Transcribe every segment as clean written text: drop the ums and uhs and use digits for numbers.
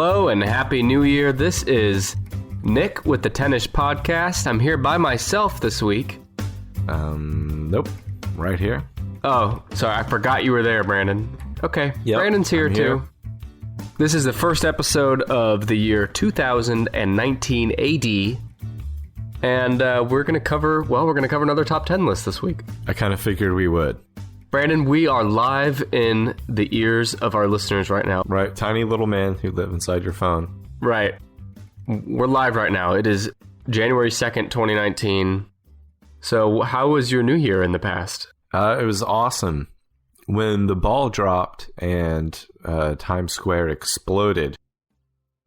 Hello and Happy New Year. This is Nick with the Tennis Podcast. I'm here by myself this week. Nope. Right here. Oh, sorry. I forgot you were there, Brandon. Okay. Yep, Brandon's here I'm too. here. This is the first episode of the year 2019 AD. And we're going to cover another top 10 list this week. I kind of figured we would. Brandon, we are live in the ears of our listeners right now. Right. Tiny little man who live inside your phone. Right. We're live right now. It is January 2nd, 2019. So how was your new year in the past? It was awesome. When the ball dropped and Times Square exploded,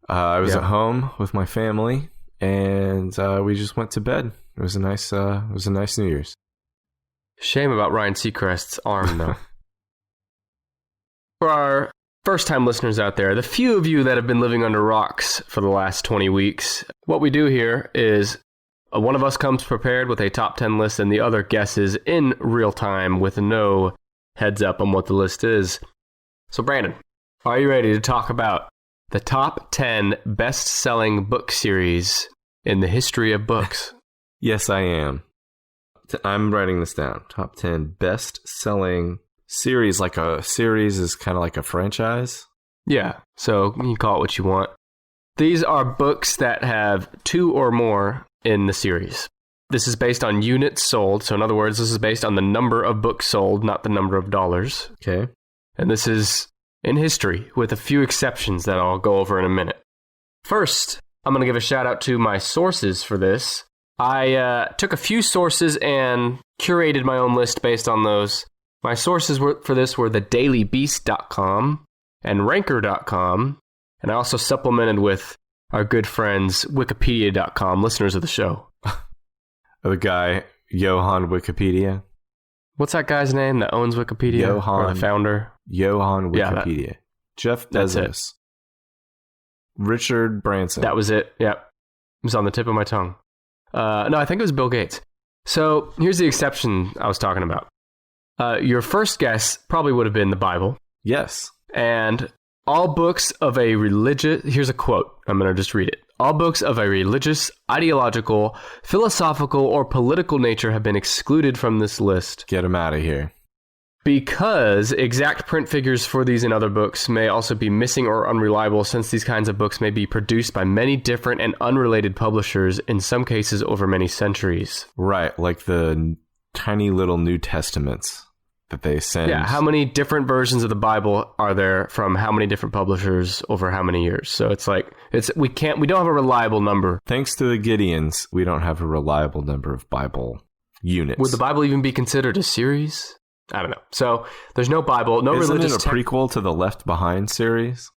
I was at home with my family, and we just went to bed. It was a nice New Year's. Shame about Ryan Seacrest's arm, though. For our first-time listeners out there, the few of you that have been living under rocks for the last 20 weeks, what we do here is one of us comes prepared with a top 10 list, and the other guesses in real time with no heads up on what the list is. So, Brandon, are you ready to talk about the top 10 best-selling book series in the history of books? Yes, I am. I'm writing this down. Top 10 best-selling series. Like a series is kind of like a franchise? Yeah, so you can call it what you want. These are books that have 2 or more in the series. This is based on units sold. So in other words, this is based on the number of books sold, not the number of dollars. Okay. And this is in history with a few exceptions that I'll go over in a minute. First, I'm going to give a shout out to my sources for this. I took a few sources and curated my own list based on those. My sources for this were thedailybeast.com and ranker.com. And I also supplemented with our good friends wikipedia.com, listeners of the show. The guy, Johan Wikipedia. What's that guy's name that owns Wikipedia? Johan. Or the founder? Johan Wikipedia. Yeah, Jeff that's Bezos. Richard Branson. That was it. Yep. It was on the tip of my tongue. No, I think it was Bill Gates. So here's the exception I was talking about. Your first guess probably would have been the Bible. Yes. And all books of a religious... Here's a quote. I'm going to just read it. All books of a religious, ideological, philosophical, or political nature have been excluded from this list. Get them out of here. Because exact print figures for these and other books may also be missing or unreliable, since these kinds of books may be produced by many different and unrelated publishers, in some cases over many centuries. Right, like the tiny little New Testaments that they send. Yeah, how many different versions of the Bible are there from how many different publishers over how many years? So it's like we don't have a reliable number. Thanks to the Gideons, we don't have a reliable number of Bible units. Would the Bible even be considered a series? I don't know. So there's no Bible, no religious. Isn't it a prequel to the Left Behind series?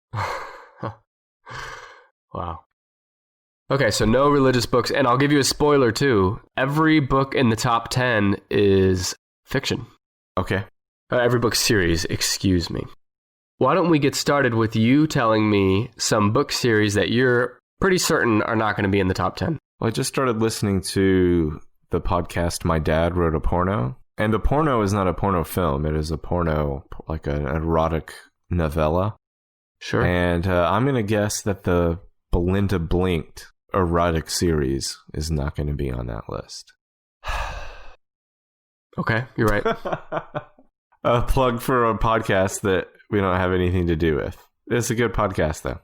Wow. Okay, so no religious books, and I'll give you a spoiler too. Every book in the top 10 is fiction. Okay. Every book series, excuse me. Why don't we get started with you telling me some book series that you're pretty certain are not going to be in the top 10? Well, I just started listening to the podcast My Dad Wrote a Porno. And a porno is not a porno film. It is a porno, like an erotic novella. Sure. And I'm going to guess that the Belinda Blinked erotic series is not going to be on that list. Okay, you're right. A plug for a podcast that we don't have anything to do with. It's a good podcast, though.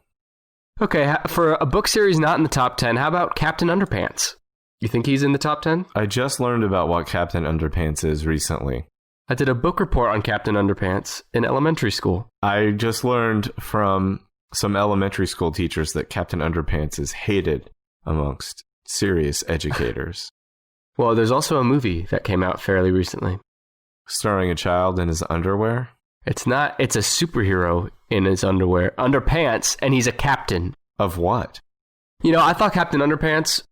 Okay, for a book series not in the top 10, how about Captain Underpants? You think he's in the top 10? I just learned about what Captain Underpants is recently. I did a book report on Captain Underpants in elementary school. I just learned from some elementary school teachers that Captain Underpants is hated amongst serious educators. Well, there's also a movie that came out fairly recently. Starring a child in his underwear? It's not. It's a superhero in his underpants, and he's a captain. Of what? You know, I thought Captain Underpants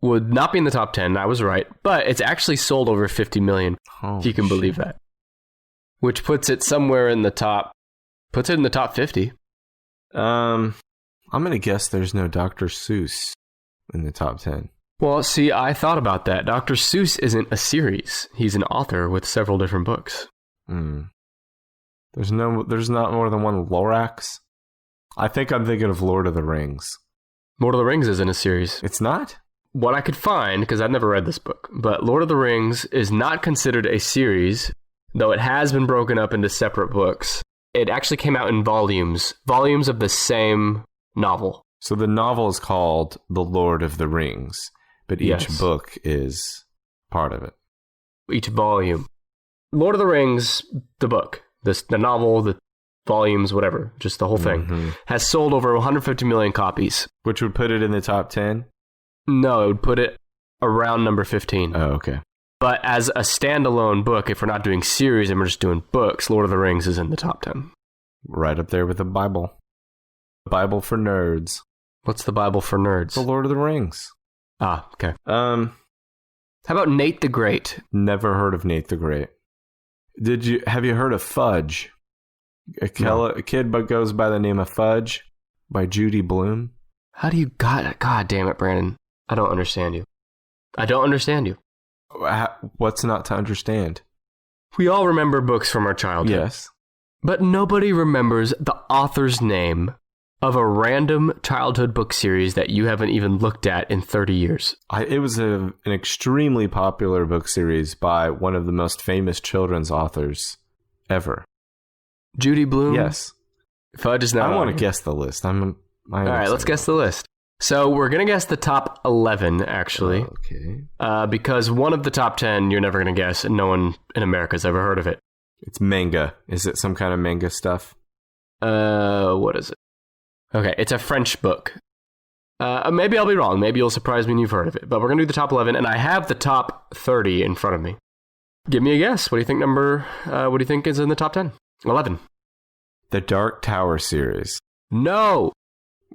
would not be in the top 10. I was right. But it's actually sold over 50 million, if you can believe that. Which puts it somewhere in the top... Puts it in the top 50. I'm going to guess there's no Dr. Seuss in the top 10. Well, see, I thought about that. Dr. Seuss isn't a series. He's an author with several different books. There's not more than one Lorax? I think I'm thinking of Lord of the Rings. Lord of the Rings isn't a series. It's not? What I could find, because I've never read this book, but Lord of the Rings is not considered a series, though it has been broken up into separate books. It actually came out in volumes of the same novel. So the novel is called The Lord of the Rings, but each book is part of it. Each volume. Lord of the Rings, the book, the novel, the volumes, whatever, just the whole thing, has sold over 150 million copies. Which would put it in the top 10? No, it would put it around number 15. Oh, okay. But as a standalone book, if we're not doing series and we're just doing books, Lord of the Rings is in the top 10. Right up there with the Bible. Bible for nerds. What's the Bible for nerds? The Lord of the Rings. Ah, okay. How about Nate the Great? Never heard of Nate the Great. Have you heard of Fudge? A kid but goes by the name of Fudge by Judy Blume. How do you God damn it, Brandon. I don't understand you. What's not to understand? We all remember books from our childhood. Yes. But nobody remembers the author's name of a random childhood book series that you haven't even looked at in 30 years. It was an extremely popular book series by one of the most famous children's authors ever. Judy Blume? Yes. Fudge is not I want to guess the list. All right, let's guess the list. So we're going to guess the top 11, actually. Okay. Because one of the top 10 you're never going to guess, and no one in America's ever heard of it. It's manga. Is it some kind of manga stuff? What is it? Okay, it's a French book. Maybe I'll be wrong. Maybe you'll surprise me and you've heard of it. But we're going to do the top 11, and I have the top 30 in front of me. Give me a guess. What do you think is in the top 10? 11. The Dark Tower series. No.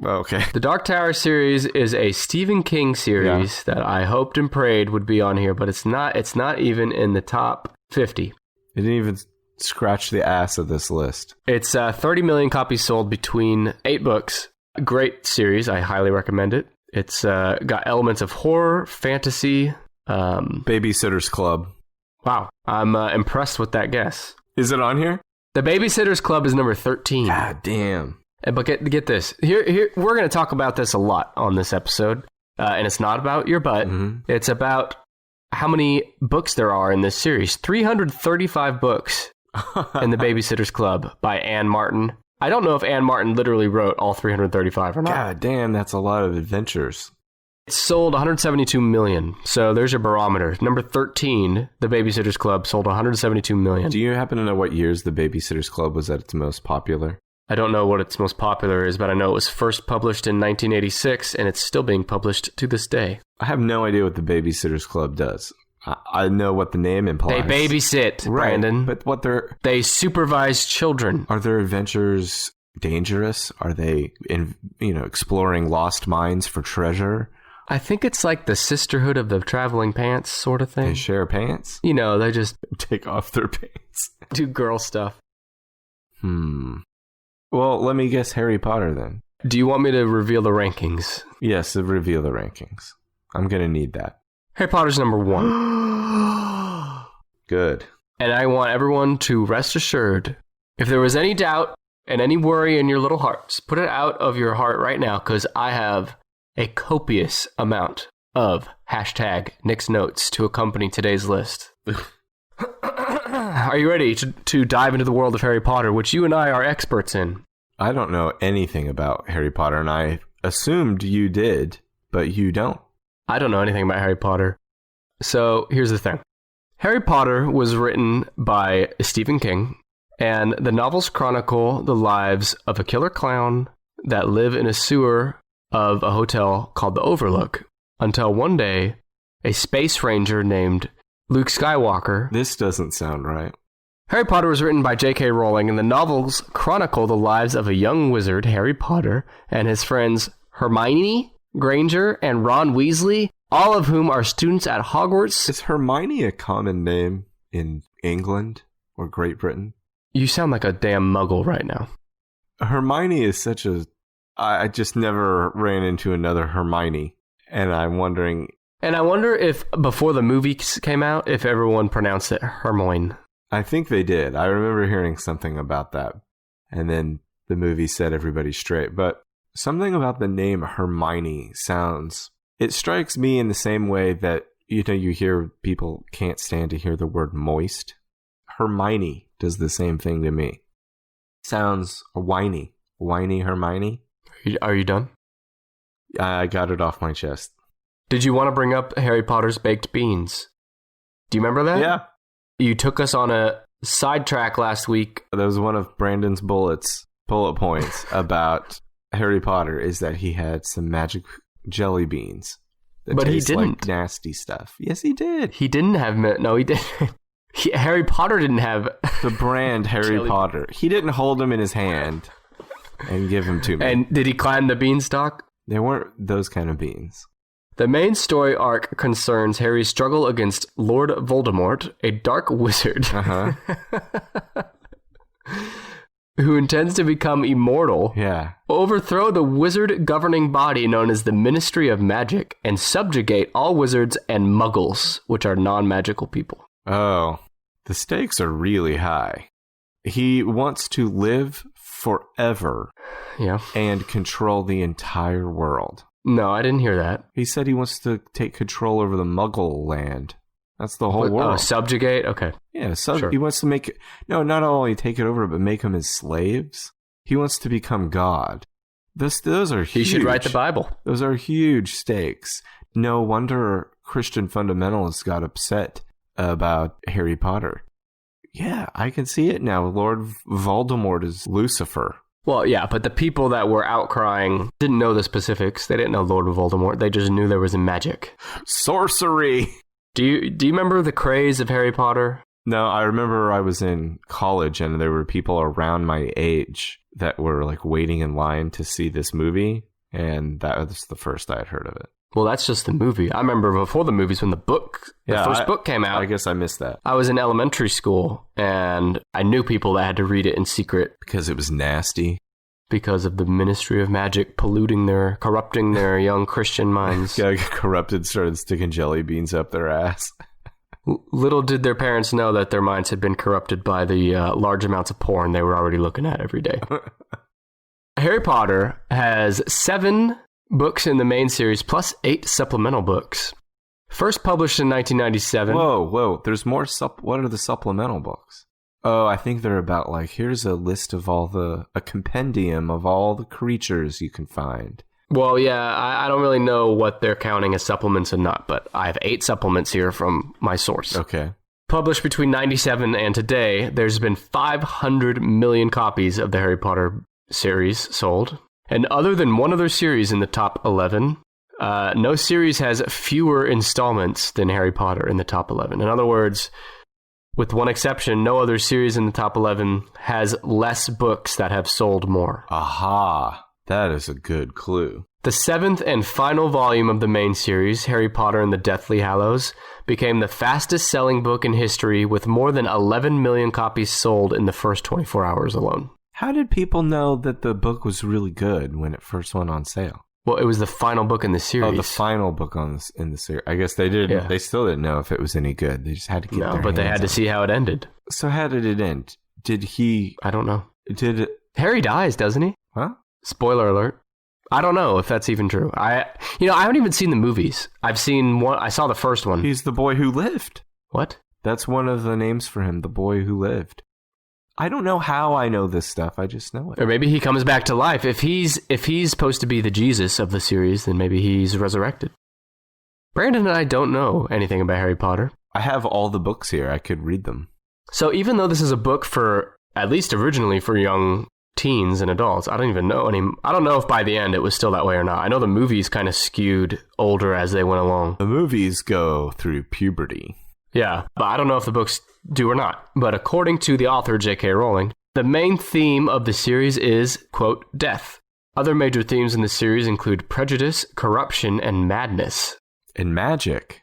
Okay. The Dark Tower series is a Stephen King series that I hoped and prayed would be on here, but it's not. It's not even in the top 50. It didn't even scratch the ass of this list. It's 30 million copies sold between 8 books. Great series. I highly recommend it. It's got elements of horror, fantasy. Babysitter's Club. Wow. I'm impressed with that guess. Is it on here? The Babysitter's Club is number 13. God damn. But get this. Here we're going to talk about this a lot on this episode. And it's not about your butt. Mm-hmm. It's about how many books there are in this series. 335 books in The Babysitter's Club by Anne Martin. I don't know if Anne Martin literally wrote all 335 or not. God damn, that's a lot of adventures. It sold 172 million. So there's your barometer. Number 13, The Babysitter's Club, sold 172 million. Do you happen to know what years The Babysitter's Club was at its most popular? I don't know what its most popular is, but I know it was first published in 1986, and it's still being published to this day. I have no idea what The Babysitter's Club does. I know what the name implies. They babysit, right, Brandon. But what they supervise children. Are their adventures dangerous? Are they exploring lost mines for treasure? I think it's like the Sisterhood of the Traveling Pants sort of thing. They share pants? They just take off their pants. Do girl stuff. Well, let me guess Harry Potter then. Do you want me to reveal the rankings? Yes, reveal the rankings. I'm going to need that. Harry Potter's number 1. Good. And I want everyone to rest assured, if there was any doubt and any worry in your little hearts, put it out of your heart right now, because I have a copious amount of #Nick's notes to accompany today's list. Are you ready to dive into the world of Harry Potter, which you and I are experts in? I don't know anything about Harry Potter, and I assumed you did, but you don't. I don't know anything about Harry Potter. So here's the thing. Harry Potter was written by Stephen King, and the novels chronicle the lives of a killer clown that live in a sewer of a hotel called the Overlook, until one day, a space ranger named Luke Skywalker. This doesn't sound right. Harry Potter was written by J.K. Rowling, and the novels chronicle the lives of a young wizard, Harry Potter, and his friends Hermione Granger and Ron Weasley, all of whom are students at Hogwarts. Is Hermione a common name in England or Great Britain? You sound like a damn muggle right now. Hermione is such a... I just never ran into another Hermione, and I'm wondering... And I wonder if, before the movie came out, if everyone pronounced it Hermione. I think they did. I remember hearing something about that. And then the movie set everybody straight. But something about the name Hermione it strikes me in the same way that, you hear people can't stand to hear the word moist. Hermione does the same thing to me. Sounds whiny. Whiny Hermione. Are you done? I got it off my chest. Did you want to bring up Harry Potter's baked beans? Do you remember that? Yeah. You took us on a sidetrack last week. That was one of Brandon's bullet points about Harry Potter, is that he had some magic jelly beans. But he didn't. Like nasty stuff. Yes, he did. He didn't have... No, he didn't. Harry Potter didn't have... The brand Harry Potter. He didn't hold them in his hand and give them to me. And did he climb the beanstalk? They weren't those kind of beans. The main story arc concerns Harry's struggle against Lord Voldemort, a dark wizard who intends to become immortal, overthrow the wizard governing body known as the Ministry of Magic, and subjugate all wizards and muggles, which are non-magical people. Oh, the stakes are really high. He wants to live forever and control the entire world. No, I didn't hear that. He said he wants to take control over the Muggle land. That's the whole world. Oh, subjugate? Okay. Yeah, He wants to make... No, not only take it over, but make them his slaves. He wants to become God. Those are huge. He should write the Bible. Those are huge stakes. No wonder Christian fundamentalists got upset about Harry Potter. Yeah, I can see it now. Lord Voldemort is Lucifer. Well, yeah, but the people that were outcrying didn't know the specifics. They didn't know Lord Voldemort. They just knew there was magic. Sorcery! Do you remember the craze of Harry Potter? No, I remember I was in college and there were people around my age that were like waiting in line to see this movie, and that was the first I had heard of it. Well, that's just the movie. I remember before the movies when the first book came out. I guess I missed that. I was in elementary school, and I knew people that had to read it in secret. Because it was nasty? Because of the Ministry of Magic corrupting their young Christian minds. Got corrupted, started sticking jelly beans up their ass. Little did their parents know that their minds had been corrupted by the large amounts of porn they were already looking at every day. Harry Potter has 7... books in the main series, plus 8 supplemental books. First published in 1997. Whoa. There's more what are the supplemental books? Oh, I think they're about like, here's a list of a compendium of all the creatures you can find. Well, yeah, I don't really know what they're counting as supplements and not, but I have 8 supplements here from my source. Okay. Published between 97 and today, there's been 500 million copies of the Harry Potter series sold. And other than one other series in the top 11, no series has fewer installments than Harry Potter in the top 11. In other words, with one exception, no other series in the top 11 has less books that have sold more. Aha, that is a good clue. The 7th and final volume of the main series, Harry Potter and the Deathly Hallows, became the fastest-selling book in history with more than 11 million copies sold in the first 24 hours alone. How did people know that the book was really good when it first went on sale? Well, it was the final book in the series. Oh, the final book in the series. I guess they didn't. Yeah. They still didn't know if it was any good. They just had to get their but they had to see how it ended. So how did it end? Did he... I don't know. Did it... Harry dies, doesn't he? Huh? Spoiler alert. I don't know if that's even true. I haven't even seen the movies. I've seen one. I saw the first one. He's the boy who lived. What? That's one of the names for him, the boy who lived. I don't know how I know this stuff. I just know it. Or maybe he comes back to life. If he's supposed to be the Jesus of the series, then maybe he's resurrected. Brandon and I don't know anything about Harry Potter. I have all the books here. I could read them. So even though this is a book for, at least originally, for young teens and adults, I don't know if by the end it was still that way or not. I know the movies kind of skewed older as they went along. The movies go through puberty. Yeah, but I don't know if the books do or not. But according to the author, J.K. Rowling, the main theme of the series is, quote, death. Other major themes in the series include prejudice, corruption, and madness. And magic.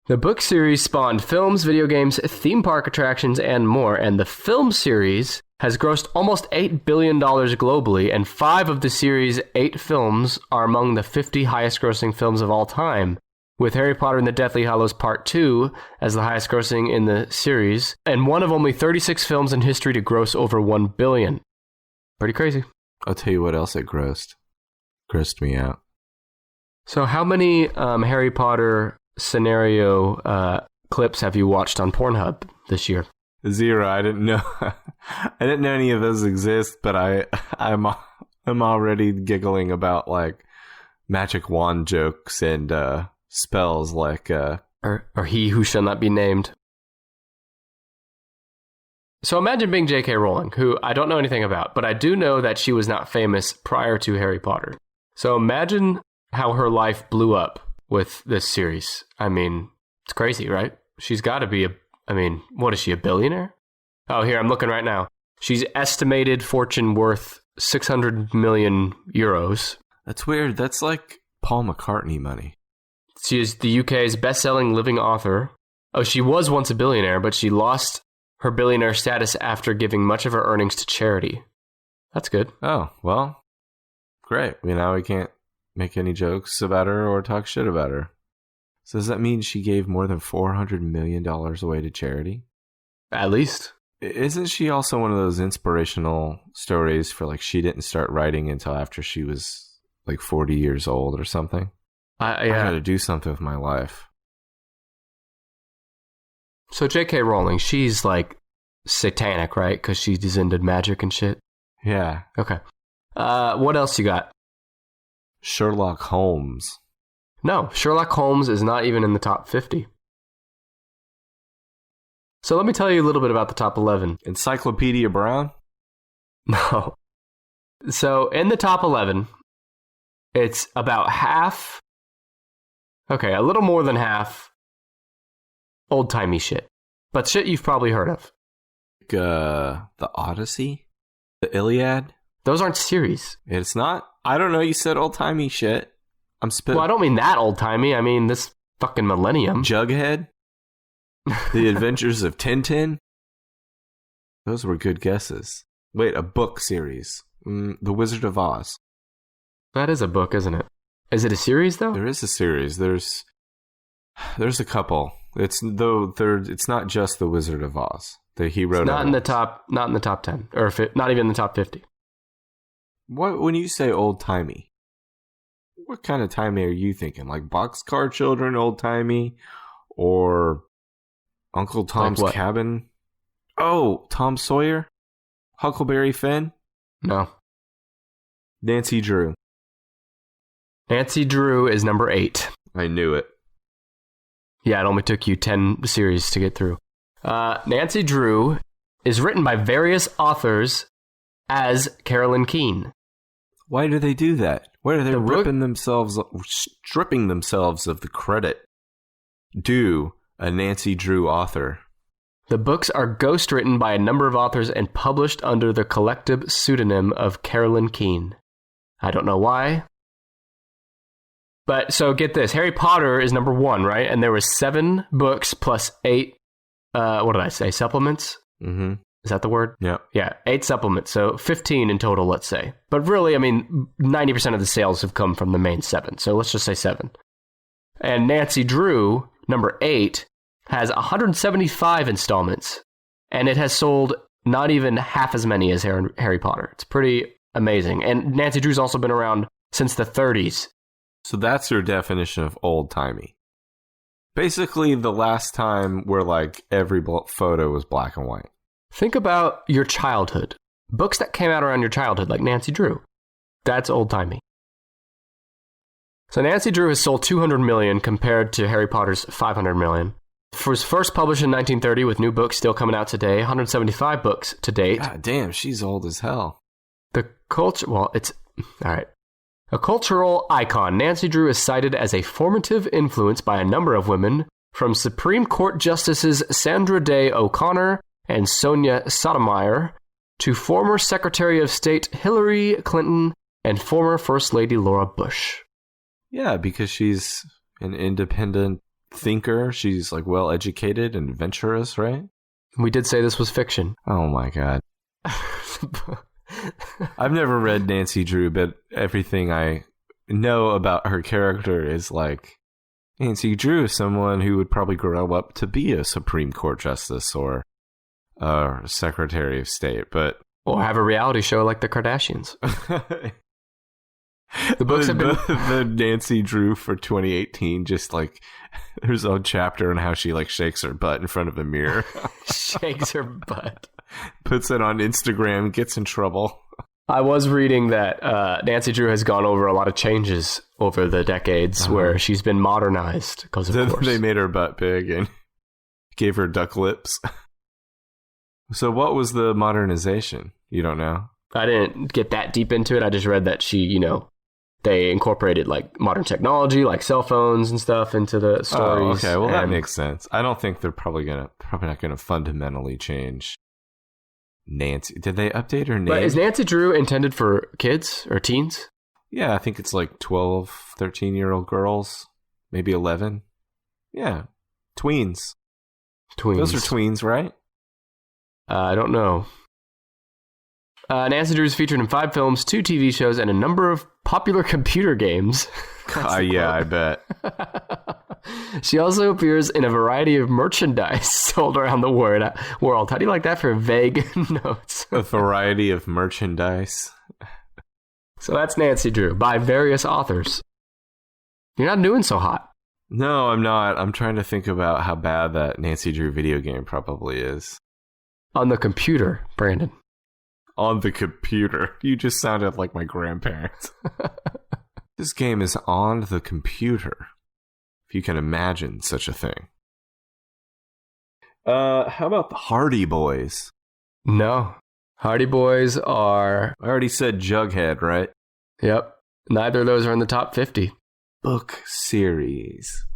The book series spawned films, video games, theme park attractions, and more, and the film series has grossed almost $8 billion globally, and 5 of the series' 8 films are among the 50 highest-grossing films of all time, with Harry Potter and the Deathly Hallows Part 2 as the highest grossing in the series, and one of only 36 films in history to gross over $1 billion. Pretty crazy. I'll tell you what else it grossed me out. So how many Harry Potter scenario clips have you watched on Pornhub this year? 0. I didn't know. I didn't know any of those exist, but I'm already giggling about like magic wand jokes and spells like or he who shall not be named. So imagine being J.K. Rowling, who I don't know anything about, but I do know that she was not famous prior to Harry Potter. So imagine how her life blew up with this series. I mean, it's crazy, right? She's got to be what is she, a billionaire? Oh, here, I'm looking right now. She's estimated fortune worth 600 million euros. That's weird. That's like Paul McCartney money. She is the UK's best-selling living author. Oh, she was once a billionaire, but she lost her billionaire status after giving much of her earnings to charity. That's good. Oh, well, great. Now we can't make any jokes about her or talk shit about her. So does that mean she gave more than $400 million away to charity? At least. Isn't she also one of those inspirational stories for like she didn't start writing until after she was like 40 years old or something? I gotta do something with my life. So J.K. Rowling, she's like satanic, right? Because she's into magic and shit. Yeah. Okay. What else you got? Sherlock Holmes. No, Sherlock Holmes is not even in the top 50. So let me tell you a little bit about the top 11. Encyclopedia Brown? No. So in the top 11, it's about half, okay, a little more than half old-timey shit. But shit you've probably heard of. The Odyssey? The Iliad? Those aren't series. It's not? I don't know, you said old-timey shit. I'm spitting. Well, I don't mean that old-timey. I mean this fucking millennium. Jughead? The Adventures of Tintin? Those were good guesses. Wait, a book series. The Wizard of Oz. That is a book, isn't it? Is it a series, though? There is a series. There's a couple. It's not just The Wizard of Oz. He wrote. It's not in the top 10, or not even in the top 50. What when you say old timey? What kind of timey are you thinking? Like Boxcar Children, old timey, or Uncle Tom's like Cabin? Oh, Tom Sawyer, Huckleberry Finn. No. Nancy Drew. Nancy Drew is number 8. I knew it. Yeah, it only took you 10 series to get through. Nancy Drew is written by various authors as Carolyn Keene. Why do they do that? Why are they stripping themselves of the credit due a Nancy Drew author? The books are ghostwritten by a number of authors and published under the collective pseudonym of Carolyn Keene. I don't know why. But so get this, Harry Potter is number 1, right? And there was 7 books plus 8, what did I say, supplements? Mm-hmm. Is that the word? Yeah. Yeah, 8 supplements, so 15 in total, let's say. But really, 90% of the sales have come from the main 7, so let's just say 7. And Nancy Drew, number 8, has 175 installments, and it has sold not even half as many as Harry Potter. It's pretty amazing. And Nancy Drew's also been around since the 30s. So that's your definition of old-timey. Basically, the last time where like every photo was black and white. Think about your childhood. Books that came out around your childhood, like Nancy Drew. That's old-timey. So Nancy Drew has sold 200 million compared to Harry Potter's 500 million. It was first published in 1930 with new books still coming out today, 175 books to date. God damn, she's old as hell. The culture, well, it's, all right. A cultural icon, Nancy Drew is cited as a formative influence by a number of women, from Supreme Court Justices Sandra Day O'Connor and Sonia Sotomayor to former Secretary of State Hillary Clinton and former First Lady Laura Bush. Yeah, because she's an independent thinker. She's like well-educated and adventurous, right? We did say this was fiction. Oh my God. I've never read Nancy Drew, but everything I know about her character is like Nancy Drew is someone who would probably grow up to be a Supreme Court Justice or Secretary of State. But Or have a reality show like the Kardashians. The books have been... The Nancy Drew for 2018, just like, there's a chapter on how she like shakes her butt in front of a mirror. Shakes her butt. Puts it on Instagram, gets in trouble. I was reading that Nancy Drew has gone over a lot of changes over the decades where she's been modernized because of course. They made her butt big and gave her duck lips. So what was the modernization? You don't know? I didn't get that deep into it. I just read that she, they incorporated like modern technology, like cell phones and stuff into the stories. Oh, okay. Well, that makes sense. I don't think they're probably not gonna fundamentally change Nancy. Did they update her name? But is Nancy Drew intended for kids or teens? Yeah, I think it's like 12, 13-year-old girls, maybe 11. Yeah, tweens. Those are tweens, right? I don't know. Nancy Drew is featured in 5 films, 2 TV shows, and a number of popular computer games. Yeah, I bet. She also appears in a variety of merchandise sold around the world. How do you like that for vague notes? A variety of merchandise. So that's Nancy Drew by various authors. You're not doing so hot. No, I'm not. I'm trying to think about how bad that Nancy Drew video game probably is. On the computer, Brandon. On the computer. You just sounded like my grandparents. This game is on the computer. If you can imagine such a thing. How about the Hardy Boys? No. Hardy Boys are... I already said Jughead, right? Yep. Neither of those are in the top 50. Book series.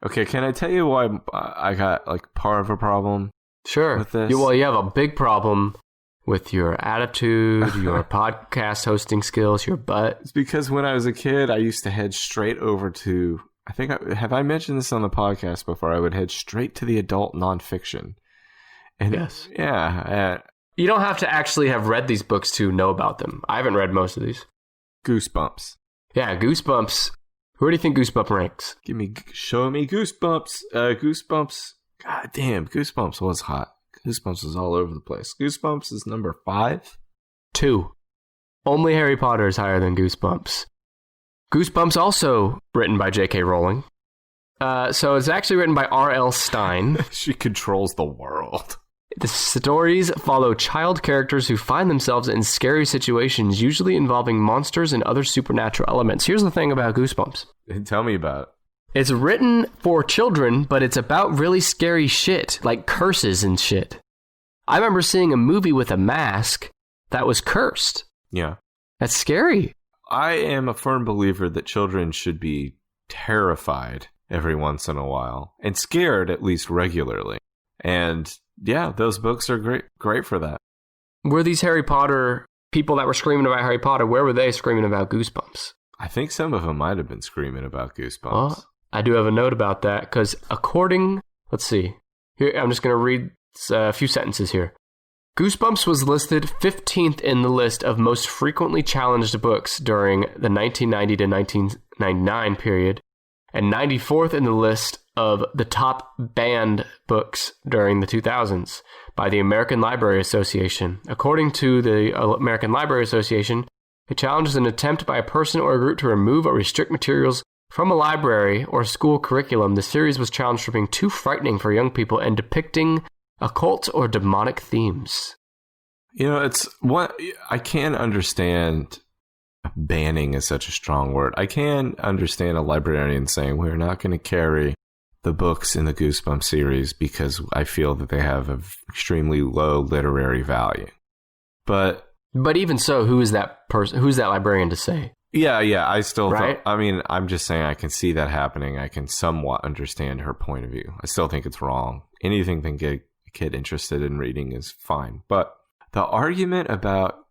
Okay, can I tell you why I got like part of a problem? Sure. With this? You have a big problem with your attitude, your podcast hosting skills, your butt. It's because when I was a kid, I used to head straight over to... have I mentioned this on the podcast before? I would head straight to the adult nonfiction. And yes. Yeah. You don't have to actually have read these books to know about them. I haven't read most of these. Goosebumps. Yeah, Goosebumps. Where do you think Goosebumps ranks? Show me Goosebumps. Goosebumps. God damn, Goosebumps was hot. Goosebumps was all over the place. Goosebumps is number 5. 2. Only Harry Potter is higher than Goosebumps. Goosebumps also written by J.K. Rowling. So it's actually written by R.L. Stein. She controls the world. The stories follow child characters who find themselves in scary situations, usually involving monsters and other supernatural elements. Here's the thing about Goosebumps. Tell me about it. It's written for children, but it's about really scary shit, like curses and shit. I remember seeing a movie with a mask that was cursed. Yeah. That's scary. I am a firm believer that children should be terrified every once in a while, and scared at least regularly. And yeah, those books are great for that. Were these Harry Potter people that were screaming about Harry Potter, where were they screaming about Goosebumps? I think some of them might have been screaming about Goosebumps. Well, I do have a note about that, because let's see. Here, I'm just going to read a few sentences here. Goosebumps was listed 15th in the list of most frequently challenged books during the 1990 to 1999 period, and 94th in the list of the top banned books during the 2000s by the American Library Association. According to the American Library Association, the challenge is an attempt by a person or a group to remove or restrict materials from a library or school curriculum. The series was challenged for being too frightening for young people and depicting occult or demonic themes. It's what I can understand. Banning is such a strong word. I can understand a librarian saying we're not going to carry the books in the Goosebumps series because I feel that they have an extremely low literary value. But even so, who is that person? Who's that librarian to say? Yeah. I still, right? I'm just saying I can see that happening. I can somewhat understand her point of view. I still think it's wrong. Anything that can get a kid interested in reading is fine. But the argument about,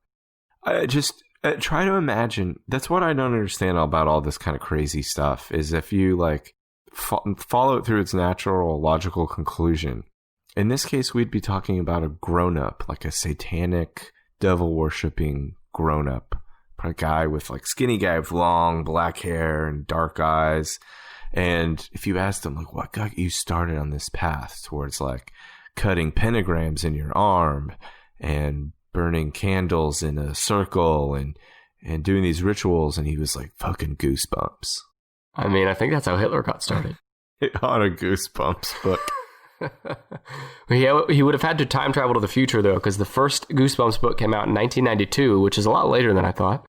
try to imagine, that's what I don't understand about all this kind of crazy stuff, is if you like follow it through its natural logical conclusion. In this case, we'd be talking about a grown-up, like a satanic, devil-worshipping grown-up. A guy with like skinny guy with long black hair and dark eyes. And if you asked him like what got you started on this path towards like cutting pentagrams in your arm and burning candles in a circle and doing these rituals, and he was like, fucking Goosebumps. I mean, I think that's how Hitler got started. On a Goosebumps book. He would have had to time travel to the future, though, because the first Goosebumps book came out in 1992, which is a lot later than I thought.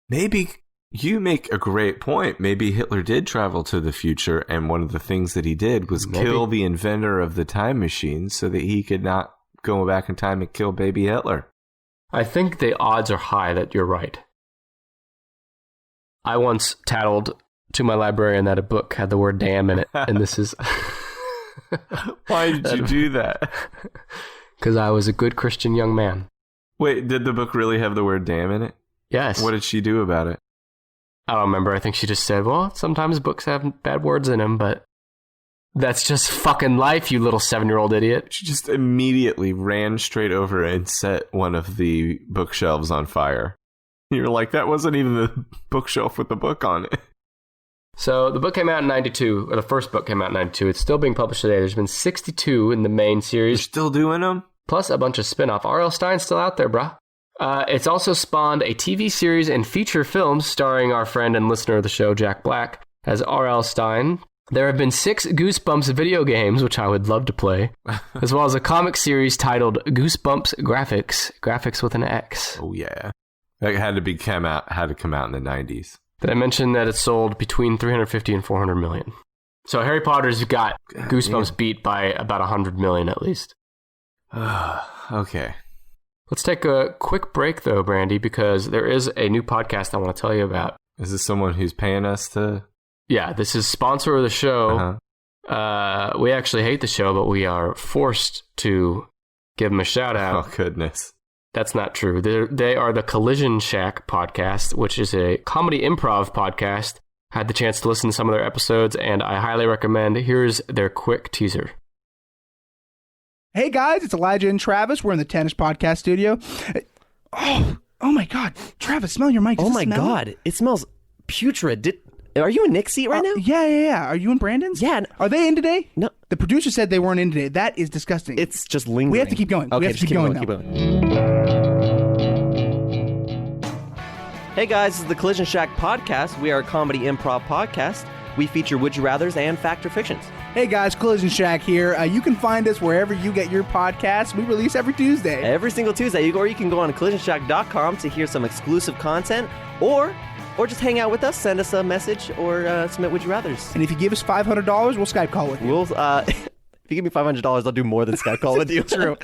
Maybe you make a great point. Maybe Hitler did travel to the future, and one of the things that he did was kill the inventor of the time machine so that he could not go back in time and kill baby Hitler. I think the odds are high that you're right. I once tattled to my librarian that a book had the word damn in it, and this is... Why did you do that? Because I was a good Christian young man. Wait, did the book really have the word damn in it? Yes. What did she do about it? I don't remember. I think she just said, well, sometimes books have bad words in them, but that's just fucking life, you little 7-year-old idiot. She just immediately ran straight over and set one of the bookshelves on fire. You're like, that wasn't even the bookshelf with the book on it. So the book came out in 92, or the first book came out in 92. It's still being published today. There's been 62 in the main series. You're still doing them? Plus a bunch of spin-off. R.L. Stine's still out there, bruh. It's also spawned a TV series and feature films starring our friend and listener of the show, Jack Black, as R.L. Stine. There have been 6 Goosebumps video games, which I would love to play, as well as a comic series titled Goosebumps Graphics with an X. Oh, yeah. That had to come out in the 90s. Did I mention that it sold between 350 and 400 million? So Harry Potter's got Goosebumps beat by about 100 million at least. Okay. Let's take a quick break, though, Brandy, because there is a new podcast I want to tell you about. Is this someone who's paying us to... Yeah, this is sponsor of the show. We actually hate the show, but we are forced to give them a shout out. Oh, goodness. That's not true. They are the Collision Shack podcast, which is a comedy improv podcast. I had the chance to listen to some of their episodes, and I highly recommend. Here's their quick teaser. Hey guys, it's Elijah and Travis. We're in the Tennis Podcast studio. Oh my God. Travis, smell your mic. Oh my God. It smells putrid. Are you in Nick's seat right now? Yeah. Are you in Brandon's? Yeah. Are they in today? No. The producer said they weren't in today. That is disgusting. It's just lingering. We have to keep going. Okay, we have to keep going. Keep going. Hey guys, this is the Collision Shack podcast. We are a comedy improv podcast. We feature Would You Rathers and Fact or Fictions. Hey guys, Collision Shack here. You can find us wherever you get your podcasts. We release every Tuesday. Every single Tuesday. Or you can go on collisionshack.com to hear some exclusive content, or just hang out with us, send us a message, or submit Would You Rathers. And if you give us $500, we'll Skype call with you. If you give me $500, I'll do more than Skype call with you. True.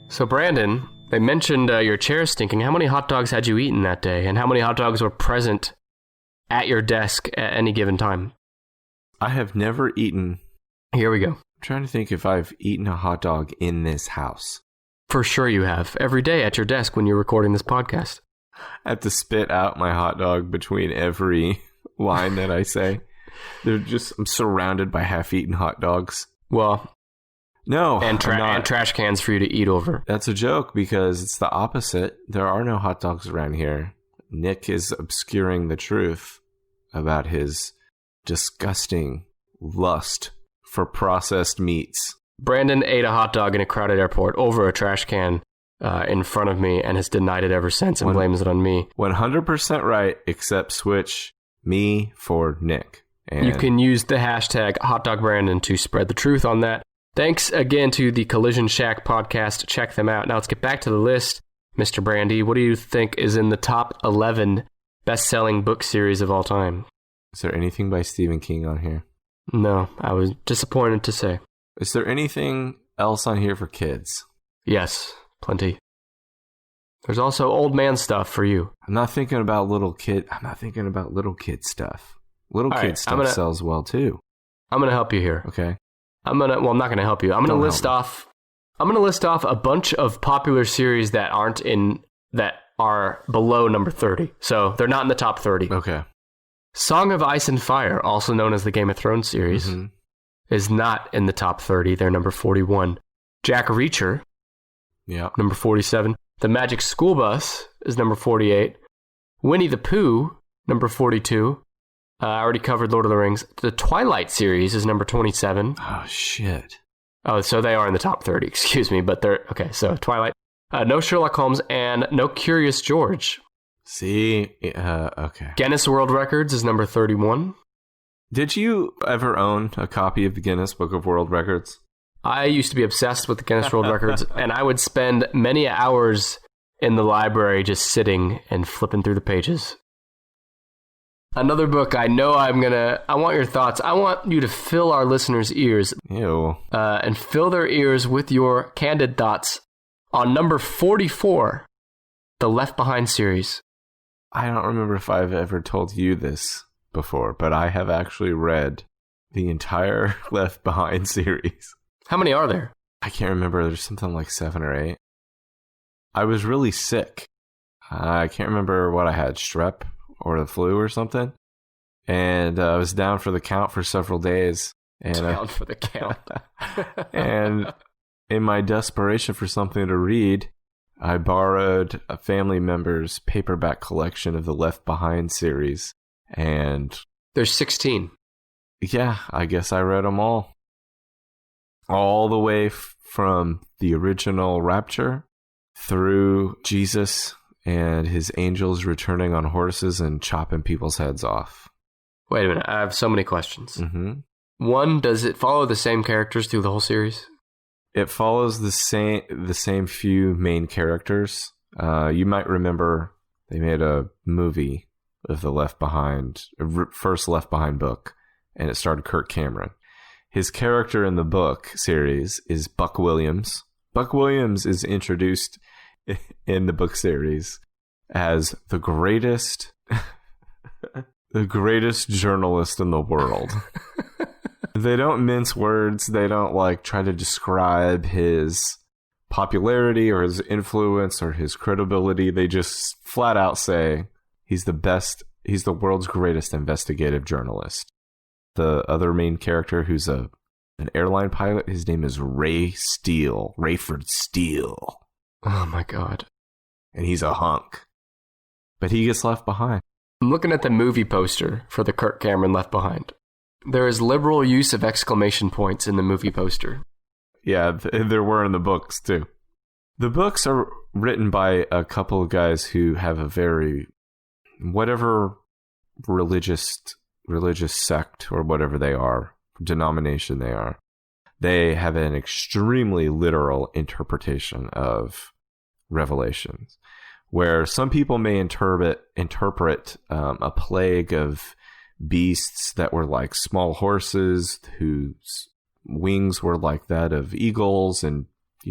So, Brandon, they mentioned your chair stinking. How many hot dogs had you eaten that day? And how many hot dogs were present at your desk at any given time? I have never eaten... Here we go. I'm trying to think if I've eaten a hot dog in this house. For sure you have. Every day at your desk when you're recording this podcast. I have to spit out my hot dog between every line that I say. I'm surrounded by half-eaten hot dogs. Well... No, and trash cans for you to eat over. That's a joke because it's the opposite. There are no hot dogs around here. Nick is obscuring the truth about his disgusting lust for processed meats. Brandon ate a hot dog in a crowded airport over a trash can in front of me and has denied it ever since and blames it on me. 100% right, except switch me for Nick. And you can use the hashtag HotDogBrandon to spread the truth on that. Thanks again to the Collision Shack podcast. Check them out. Now let's get back to the list. Mr. Brandy, what do you think is in the top 11 best-selling book series of all time? Is there anything by Stephen King on here? No, I was disappointed to say. Is there anything else on here for kids? Yes, plenty. There's also old man stuff for you. I'm not thinking about little kid stuff. Little kid stuff sells well too. I'm going to help you here. Okay. I'm not going to help you. I'm going to list off a bunch of popular series that are below number 30. So they're not in the top 30. Okay. Song of Ice and Fire, also known as the Game of Thrones series, is not in the top 30. They're number 41. Jack Reacher, number 47. The Magic School Bus is number 48. Winnie the Pooh, number 42. I already covered Lord of the Rings. The Twilight series is number 27. Oh, shit. Oh, so they are in the top 30, excuse me. But they're, okay, so Twilight. No Sherlock Holmes and no Curious George. See, okay. Guinness World Records is number 31. Did you ever own a copy of the Guinness Book of World Records? I used to be obsessed with the Guinness World Records, and I would spend many hours in the library just sitting and flipping through the pages. Another book I know I want your thoughts. I want you to fill our listeners' ears. Ew. And fill their ears with your candid thoughts on number 44, the Left Behind series. I don't remember if I've ever told you this before, but I have actually read the entire Left Behind series. How many are there? I can't remember. There's something like 7 or 8. I was really sick. I can't remember what I had, strep or the flu or something. And I was down for the count for several days. And, Down for the count. and in my desperation for something to read, I borrowed a family member's paperback collection of the Left Behind series. And There's 16. yeah, I guess I read them all the way from the original Rapture through Jesus and his angels returning on horses and chopping people's heads off. Wait a minute, I have so many questions. Mm-hmm. One, does it follow the same characters through the whole series? It follows the same few main characters. You might remember they made a movie of the first Left Behind book, and it starred Kirk Cameron. His character in the book series is Buck Williams. Buck Williams is introduced in the book series as the greatest journalist in the world. They don't mince words. They don't try to describe his popularity or his influence or his credibility. They just flat out say he's the best. He's the world's greatest investigative journalist. The other main character, who's an airline pilot, his name is Rayford Steele. Oh my god. And he's a hunk. But he gets left behind. I'm looking at the movie poster for the Kirk Cameron Left Behind. There is liberal use of exclamation points in the movie poster. Yeah, there were in the books too. The books are written by a couple of guys who have a very, whatever religious sect or whatever they are, denomination they have an extremely literal interpretation of Revelations, where some people may interpret a plague of beasts that were like small horses whose wings were like that of eagles, and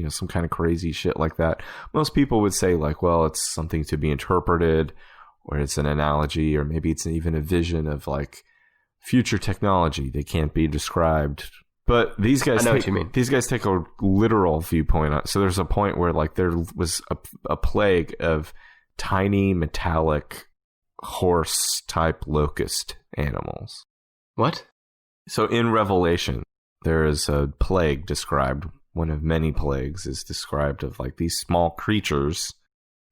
some kind of crazy shit like that. Most people would say well, it's something to be interpreted, or it's an analogy, or maybe it's even a vision of future technology that can't be described. But these guys, I know what you mean. These guys take a literal viewpoint on. So there's a point where there was a plague of tiny metallic horse type locust animals. What? So in Revelation, there is a plague described. One of many plagues is described of these small creatures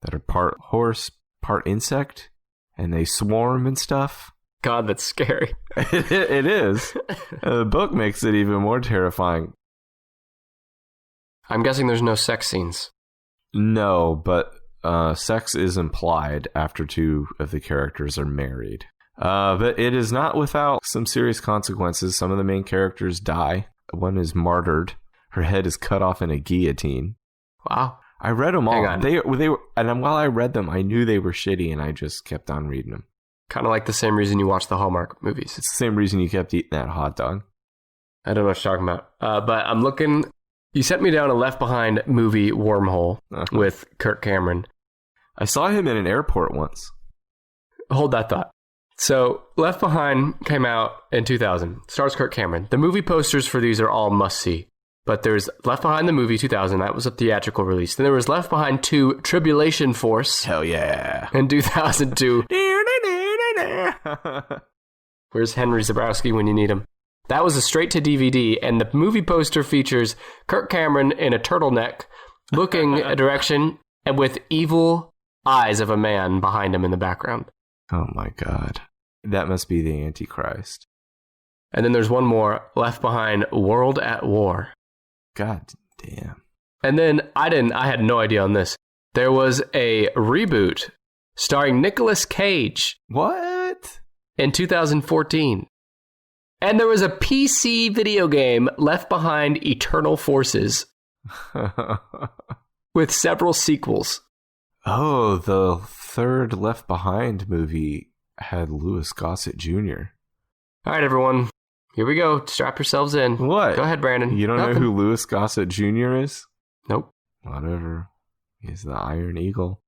that are part horse, part insect, and they swarm and stuff. God, that's scary. It is. The book makes it even more terrifying. I'm guessing there's no sex scenes. No, but sex is implied after 2 of the characters are married. But it is not without some serious consequences. Some of the main characters die. One is martyred. Her head is cut off in a guillotine. Wow. I read them all. Hang on. They were, and while I read them, I knew they were shitty, and I just kept on reading them. Kind of like the same reason you watch the Hallmark movies. It's the same reason you kept eating that hot dog. I don't know what you're talking about. But I'm looking. You sent me down a Left Behind movie wormhole with Kirk Cameron. I saw him in an airport once. Hold that thought. So Left Behind came out in 2000. Stars Kirk Cameron. The movie posters for these are all must-see. But there's Left Behind the movie 2000. That was a theatrical release. Then there was Left Behind 2 Tribulation Force. Hell yeah. In 2002. Where's Henry Zabrowski when you need him? That was a straight to DVD, and the movie poster features Kirk Cameron in a turtleneck, looking a direction, and with evil eyes of a man behind him in the background. Oh my god. That must be the Antichrist. And then there's one more, Left Behind, World at War. God damn. And then I had no idea on this. There was a reboot starring Nicolas Cage. What? In 2014. And there was a PC video game, Left Behind Eternal Forces, with several sequels. Oh, the third Left Behind movie had Louis Gossett Jr. All right, everyone. Here we go. Strap yourselves in. What? Go ahead, Brandon. You don't know who Louis Gossett Jr. is? Nope. Whatever. He's the Iron Eagle.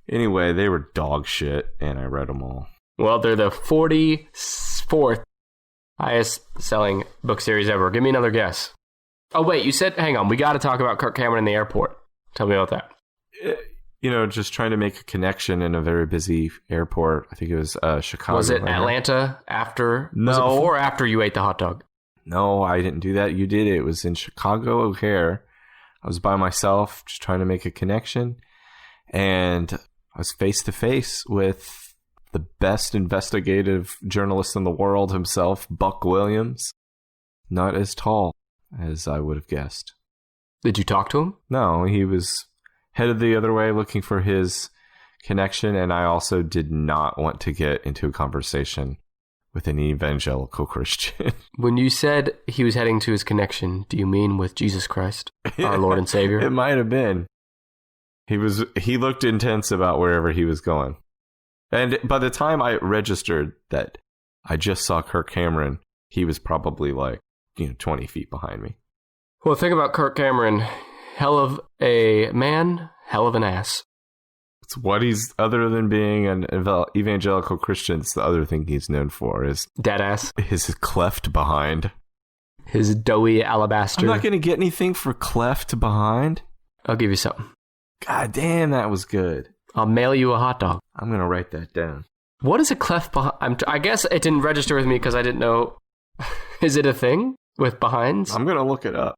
Anyway, they were dog shit, and I read them all. Well, they're the 44th highest selling book series ever. Give me another guess. Oh, wait, you said, hang on, we got to talk about Kirk Cameron in the airport. Tell me about that. Just trying to make a connection in a very busy airport. I think it was Chicago. Was it Atlanta after? No. Was it before or after you ate the hot dog? No, I didn't do that. You did it. It was in Chicago O'Hare. I was by myself, just trying to make a connection. And I was face to face with the best investigative journalist in the world himself, Buck Williams. Not as tall as I would have guessed. Did you talk to him? No, he was headed the other way looking for his connection, and I also did not want to get into a conversation with an evangelical Christian. When you said he was heading to his connection, do you mean with Jesus Christ, our Lord and Savior? It might have been. He looked intense about wherever he was going. And by the time I registered that I just saw Kirk Cameron, he was probably 20 feet behind me. Well, think about Kirk Cameron. Hell of a man, hell of an ass. It's what he's, other than being an evangelical Christian, it's the other thing he's known for is dead ass. His cleft behind. His doughy alabaster. I'm not going to get anything for cleft behind. I'll give you something. God damn, that was good. I'll mail you a hot dog. I'm going to write that down. What is a cleft behind? I guess it didn't register with me because I didn't know. Is it a thing with behinds? I'm going to look it up.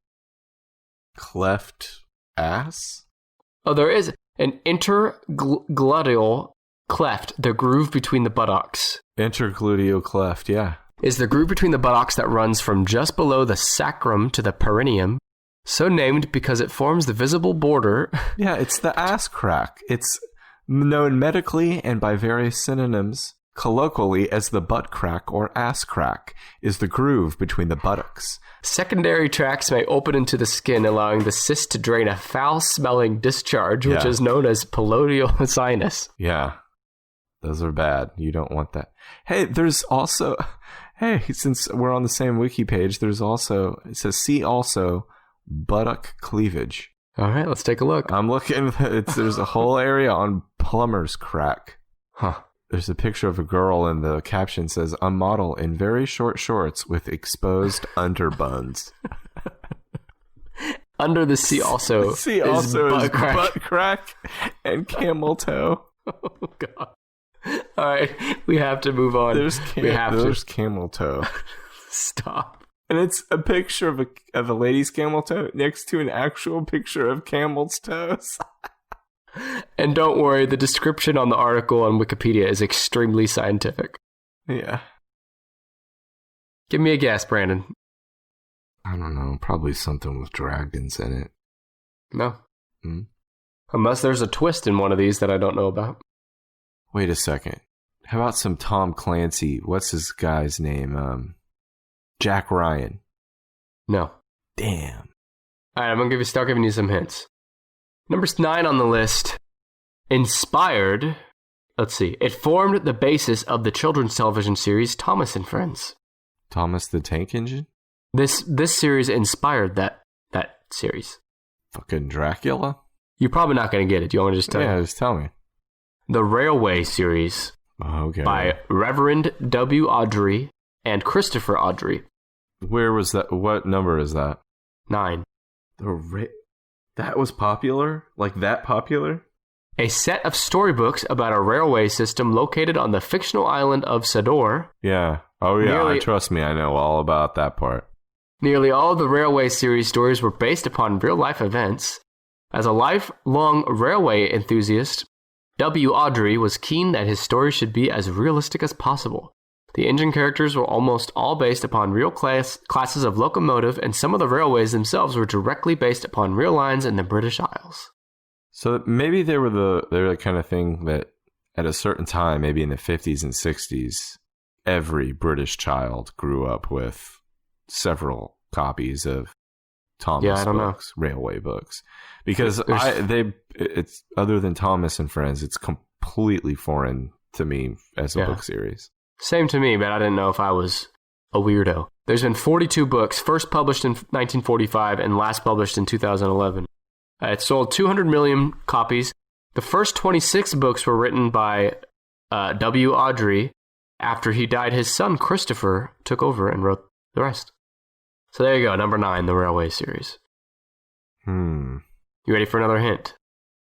Cleft ass? Oh, there is an intergluteal cleft, the groove between the buttocks. Intergluteal cleft, yeah. Is the groove between the buttocks that runs from just below the sacrum to the perineum, so named because it forms the visible border. Yeah, it's the ass crack. It's known medically and by various synonyms, colloquially as the butt crack or ass crack, is the groove between the buttocks. Secondary tracts may open into the skin, allowing the cyst to drain a foul-smelling discharge, which is known as palloidal sinus. Yeah, those are bad. You don't want that. Hey, there's also... Hey, since we're on the same wiki page, there's also... It says, see also buttock cleavage. All right, let's take a look. I'm looking... There's a whole area on plumber's crack. Huh. There's a picture of a girl, and the caption says, a model in very short shorts with exposed underbuns. Under the sea also is butt crack and camel toe. Oh, God. All right, we have to move on. There's camel toe. Stop. And it's a picture of a lady's camel toe next to an actual picture of camel's toes. And don't worry, the description on the article on Wikipedia is extremely scientific. Yeah. Give me a guess, Brandon. I don't know. Probably something with dragons in it. No. Unless there's a twist in one of these that I don't know about. Wait a second. How about some Tom Clancy? What's his guy's name? Jack Ryan. No. Damn. All right, I'm going to start giving you some hints. Number 9 on the list, inspired, let's see, it formed the basis of the children's television series Thomas and Friends. Thomas the Tank Engine? This series inspired that series. Fucking Dracula? You're probably not going to get it. Do you want me to just tell you? Yeah, just tell me. The Railway series by Reverend W. Awdry and Christopher Awdry. Where was that? What number is that? 9. That was popular? Like that popular? A set of storybooks about a railway system located on the fictional island of Sador. Yeah. Oh, yeah. Trust me, I know all about that part. Nearly all of the Railway series stories were based upon real-life events. As a lifelong railway enthusiast, W. Awdry was keen that his story should be as realistic as possible. The engine characters were almost all based upon real classes of locomotive, and some of the railways themselves were directly based upon real lines in the British Isles. So maybe they were the kind of thing that at a certain time, maybe in the 50s and 60s, every British child grew up with several copies of Thomas books, railway books. Because it's other than Thomas and Friends, it's completely foreign to me as a book series. Same to me, but I didn't know if I was a weirdo. There's been 42 books, first published in 1945 and last published in 2011. It sold 200 million copies. The first 26 books were written by W. Awdry. After he died, his son Christopher took over and wrote the rest. So there you go, number 9, the Railway series. You ready for another hint?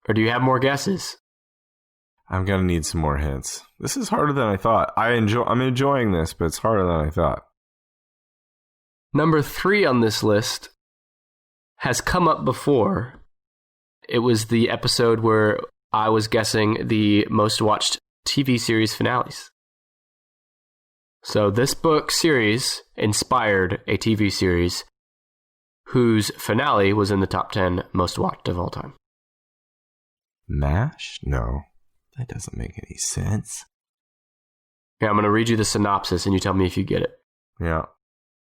Or do you have more guesses? I'm going to need some more hints. This is harder than I thought. I'm enjoying this, but it's harder than I thought. Number 3 on this list has come up before. It was the episode where I was guessing the most watched TV series finales. So this book series inspired a TV series whose finale was in the top 10 most watched of all time. MASH? No, that doesn't make any sense. Here, I'm going to read you the synopsis and you tell me if you get it. Yeah.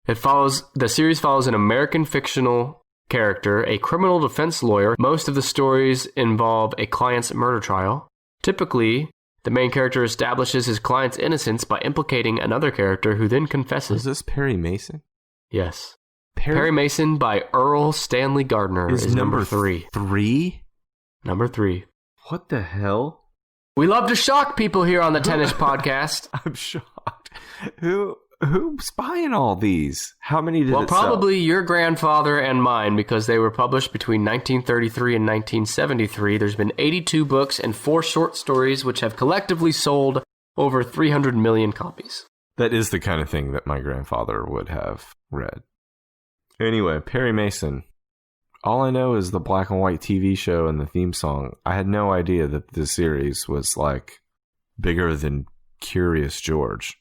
The series follows an American fictional character, a criminal defense lawyer. Most of the stories involve a client's murder trial. Typically, the main character establishes his client's innocence by implicating another character who then confesses. Is this Perry Mason? Yes. Perry Mason by Earl Stanley Gardner is number 3. 3? Number 3. What the hell? We love to shock people here on the Tennis Podcast. I'm shocked. Who's buying all these? How many did it sell? Well, probably your grandfather and mine, because they were published between 1933 and 1973. There's been 82 books and 4 short stories, which have collectively sold over 300 million copies. That is the kind of thing that my grandfather would have read. Anyway, Perry Mason. All I know is the black and white TV show and the theme song. I had no idea that this series was, like, bigger than Curious George.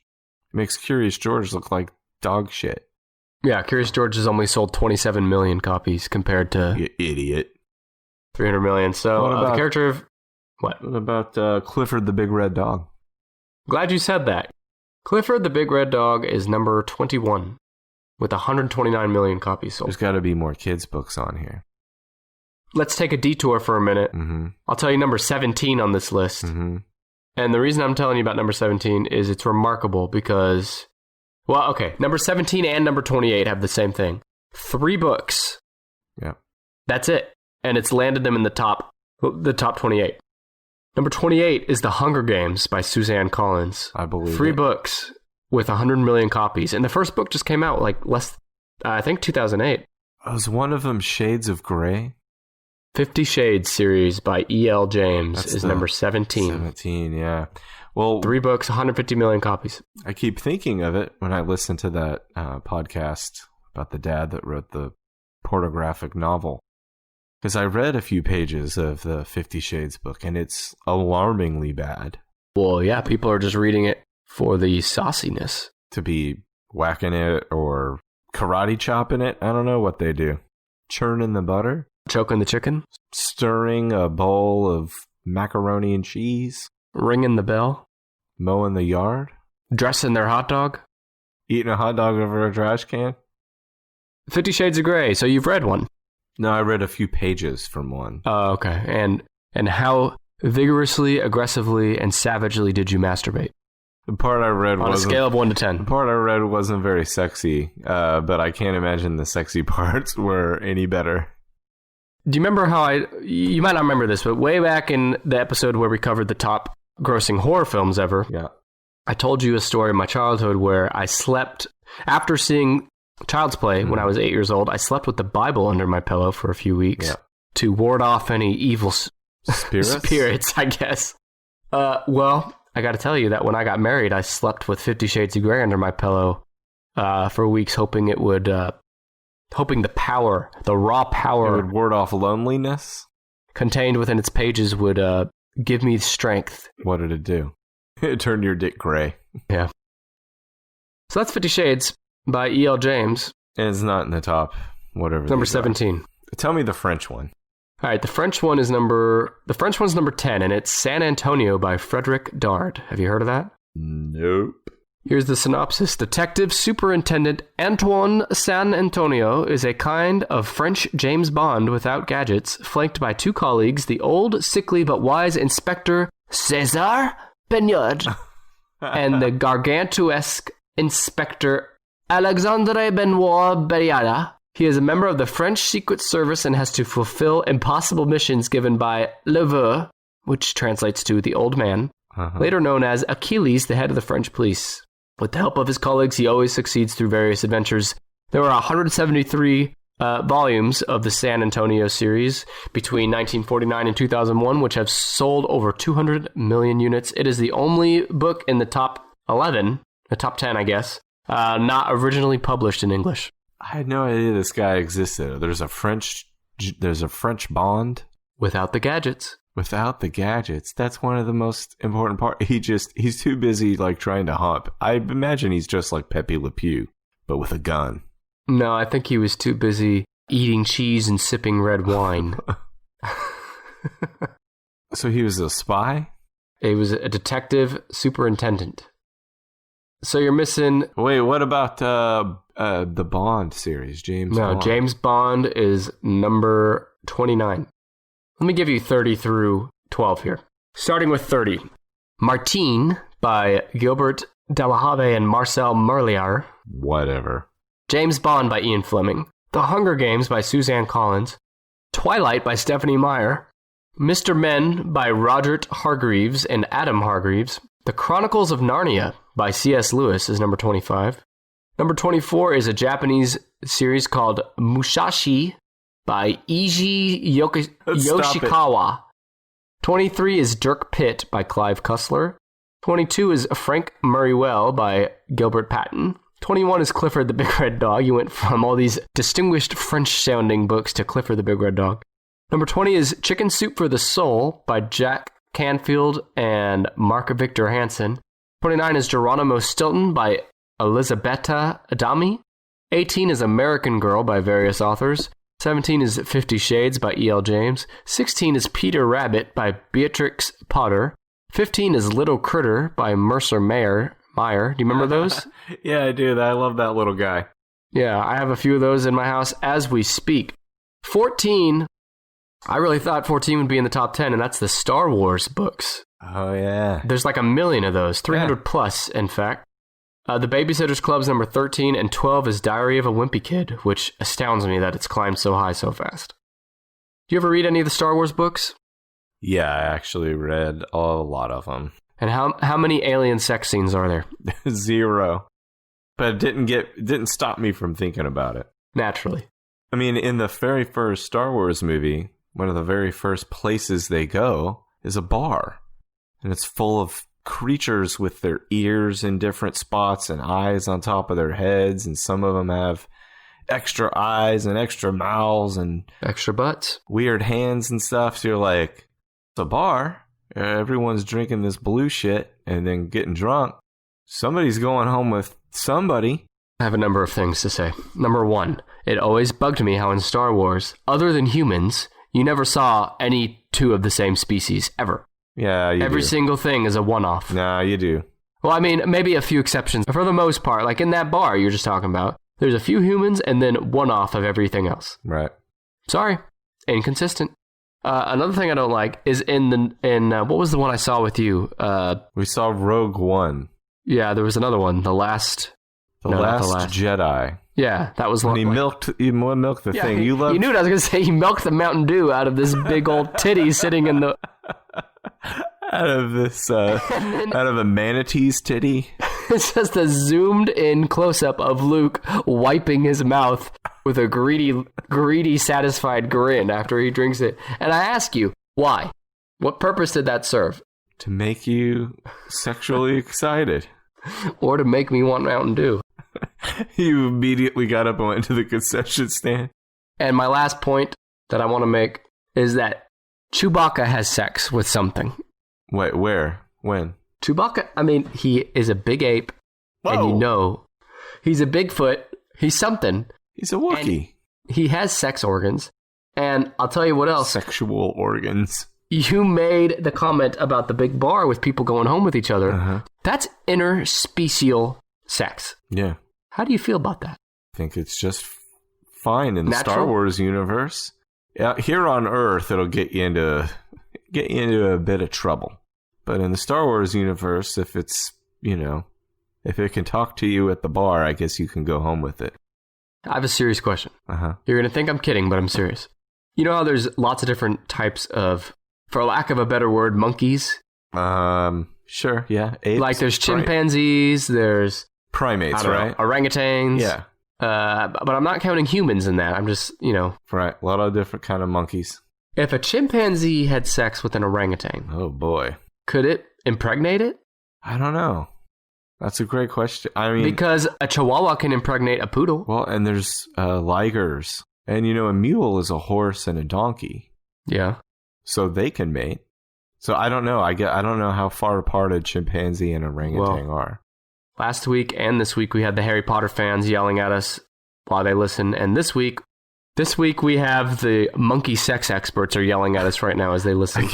It makes Curious George look like dog shit. Yeah, Curious George has only sold 27 million copies compared to... You idiot. 300 million. So, the character of... What? What about Clifford the Big Red Dog? Glad you said that. Clifford the Big Red Dog is number 21. With 129 million copies sold. There's got to be more kids' books on here. Let's take a detour for a minute. Mm-hmm. I'll tell you number 17 on this list. Mm-hmm. And the reason I'm telling you about number 17 is it's remarkable because... Well, okay, number 17 and number 28 have the same thing. 3 books. Yeah. That's it. And it's landed them in the top 28. Number 28 is The Hunger Games by Suzanne Collins. I believe 3 books with 100 million copies. And the first book just came out like I think 2008. Was one of them Shades of Grey? 50 Shades series by E.L. James is number 17. 17, yeah. Well, 3 books, 150 million copies. I keep thinking of it when I listen to that podcast about the dad that wrote the pornographic novel. Because I read a few pages of the 50 Shades book, and it's alarmingly bad. Well, yeah, people are just reading it for the sauciness. To be whacking it or karate chopping it. I don't know what they do. Churning the butter. Choking the chicken. Stirring a bowl of macaroni and cheese. Ringing the bell. Mowing the yard. Dressing their hot dog. Eating a hot dog over a trash can. 50 Shades of Grey. So you've read one? No, I read a few pages from one. Oh, okay. And how vigorously, aggressively, and savagely did you masturbate? The part I read on a scale of 1 to 10. The part I read wasn't very sexy, but I can't imagine the sexy parts were any better. Do you remember how you might not remember this, but way back in the episode where we covered the top grossing horror films ever, yeah, I told you a story of my childhood where I slept, after seeing Child's Play when I was 8 years old, I slept with the Bible under my pillow for a few weeks to ward off any evil spirits, I guess. Well, I got to tell you that when I got married, I slept with 50 Shades of Grey under my pillow for weeks, hoping it would, hoping the power, the raw power, it would ward off loneliness contained within its pages would give me strength. What did it do? It turned your dick gray. Yeah. So that's 50 Shades by E.L. James. And it's not in the top, whatever. Number 17. Tell me the French one. All right, the French one's number 10, and it's San Antonio by Frederick Dard. Have you heard of that? Nope. Here's the synopsis. Detective Superintendent Antoine San Antonio is a kind of French James Bond without gadgets, flanked by two colleagues, the old, sickly but wise Inspector César Benoit and the gargantuesque Inspector Alexandre Benoit Berriada. He is a member of the French Secret Service and has to fulfill impossible missions given by Le Vieux, which translates to the old man, later known as Achilles, the head of the French police. With the help of his colleagues, he always succeeds through various adventures. There were 173 volumes of the San Antonio series between 1949 and 2001, which have sold over 200 million units. It is the only book in the top 11, the top 10, I guess, not originally published in English. I had no idea this guy existed. There's a French Bond without the gadgets. Without the gadgets. That's one of the most important parts. He's too busy like trying to hump. I imagine he's just like Pepe Le Pew, but with a gun. No, I think he was too busy eating cheese and sipping red wine. So he was a spy? He was a detective superintendent. So you're missing... Wait, what about the Bond series, James Bond? No, James Bond is number 29. Let me give you 30 through 12 here. Starting with 30. Martine by Gilbert Delahave and Marcel Merlier. Whatever. James Bond by Ian Fleming. The Hunger Games by Suzanne Collins. Twilight by Stephanie Meyer. Mr. Men by Roderick Hargreaves and Adam Hargreaves. The Chronicles of Narnia by C.S. Lewis is number 25. Number 24 is a Japanese series called Musashi by Eiji Yoshikawa. 23 is Dirk Pitt by Clive Cussler. 22 is Frank Murray-Well by Gilbert Patton. 21 is Clifford the Big Red Dog. You went from all these distinguished French-sounding books to Clifford the Big Red Dog. Number 20 is Chicken Soup for the Soul by Jack Canfield and Mark Victor Hansen. 29 is Geronimo Stilton by Elisabetta Adami. 18 is American Girl by various authors. 17 is 50 Shades by E.L. James. 16 is Peter Rabbit by Beatrix Potter. 15 is Little Critter by Mercer Meyer. Do you remember those? Yeah, I do. I love that little guy. Yeah, I have a few of those in my house as we speak. 14, I really thought 14 would be in the top 10, and that's the Star Wars books. Oh, yeah. There's like a million of those, 300 plus, in fact. The Babysitter's Club's number 13, and 12 is Diary of a Wimpy Kid, which astounds me that it's climbed so high so fast. Do you ever read any of the Star Wars books? Yeah, I actually read a lot of them. And how many alien sex scenes are there? 0. But it didn't stop me from thinking about it. Naturally. I mean, in the very first Star Wars movie, one of the very first places they go is a bar. And it's full of creatures with their ears in different spots and eyes on top of their heads. And some of them have extra eyes and extra mouths and extra butts, weird hands and stuff. So you're like, it's a bar. Everyone's drinking this blue shit and then getting drunk. Somebody's going home with somebody. I have a number of things to say. Number 1, it always bugged me how in Star Wars, other than humans, you never saw any two of the same species, ever. Yeah, you Every do. single thing is a one-off. Nah, you do. Well, I mean, maybe a few exceptions. For the most part, like in that bar you're just talking about, there's a few humans and then one-off of everything else. Right. Sorry. Inconsistent. Another thing I don't like is in what was the one I saw with you? We saw Rogue One. Yeah, there was another one. The Last Jedi. Yeah, that was when he milked the thing. You knew what I was going to say. He milked the Mountain Dew out of this big old titty sitting in the... out of a manatee's titty. It's just a zoomed in close-up of Luke wiping his mouth with a greedy, satisfied grin after he drinks it. And I ask you, why? What purpose did that serve? To make you sexually excited. Or to make me want Mountain Dew. You immediately got up and went to the concession stand. And my last point that I want to make is that Chewbacca has sex with something. Wait, where? When? Chewbacca, I mean, he is a big ape, and you know, he's a Bigfoot. He's something. He's a Wookiee. He has sex organs. And I'll tell you what else. Sexual organs. You made the comment about the big bar with people going home with each other. Uh-huh. That's interspecial sex. Yeah. How do you feel about that? I think it's just fine in the Natural? Star Wars universe. Here on Earth, it'll get you into a bit of trouble. But in the Star Wars universe, if it's, if it can talk to you at the bar, I guess you can go home with it. I have a serious question. Uh-huh. You're going to think I'm kidding, but I'm serious. You know how there's lots of different types of, for lack of a better word, monkeys? Sure, yeah. Apes, like there's chimpanzees, there's... primates, right? Orangutans. Yeah. But I'm not counting humans in that. I'm just, Right, a lot of different kind of monkeys. If a chimpanzee had sex with an orangutan... Oh, boy. Could it impregnate it? I don't know. That's a great question. I mean... Because a chihuahua can impregnate a poodle. Well, and there's ligers. And, a mule is a horse and a donkey. Yeah. So they can mate. So I don't know. I don't know how far apart a chimpanzee and orangutan are. Last week and this week we had the Harry Potter fans yelling at us while they listen. And this week we have the monkey sex experts are yelling at us right now as they listen.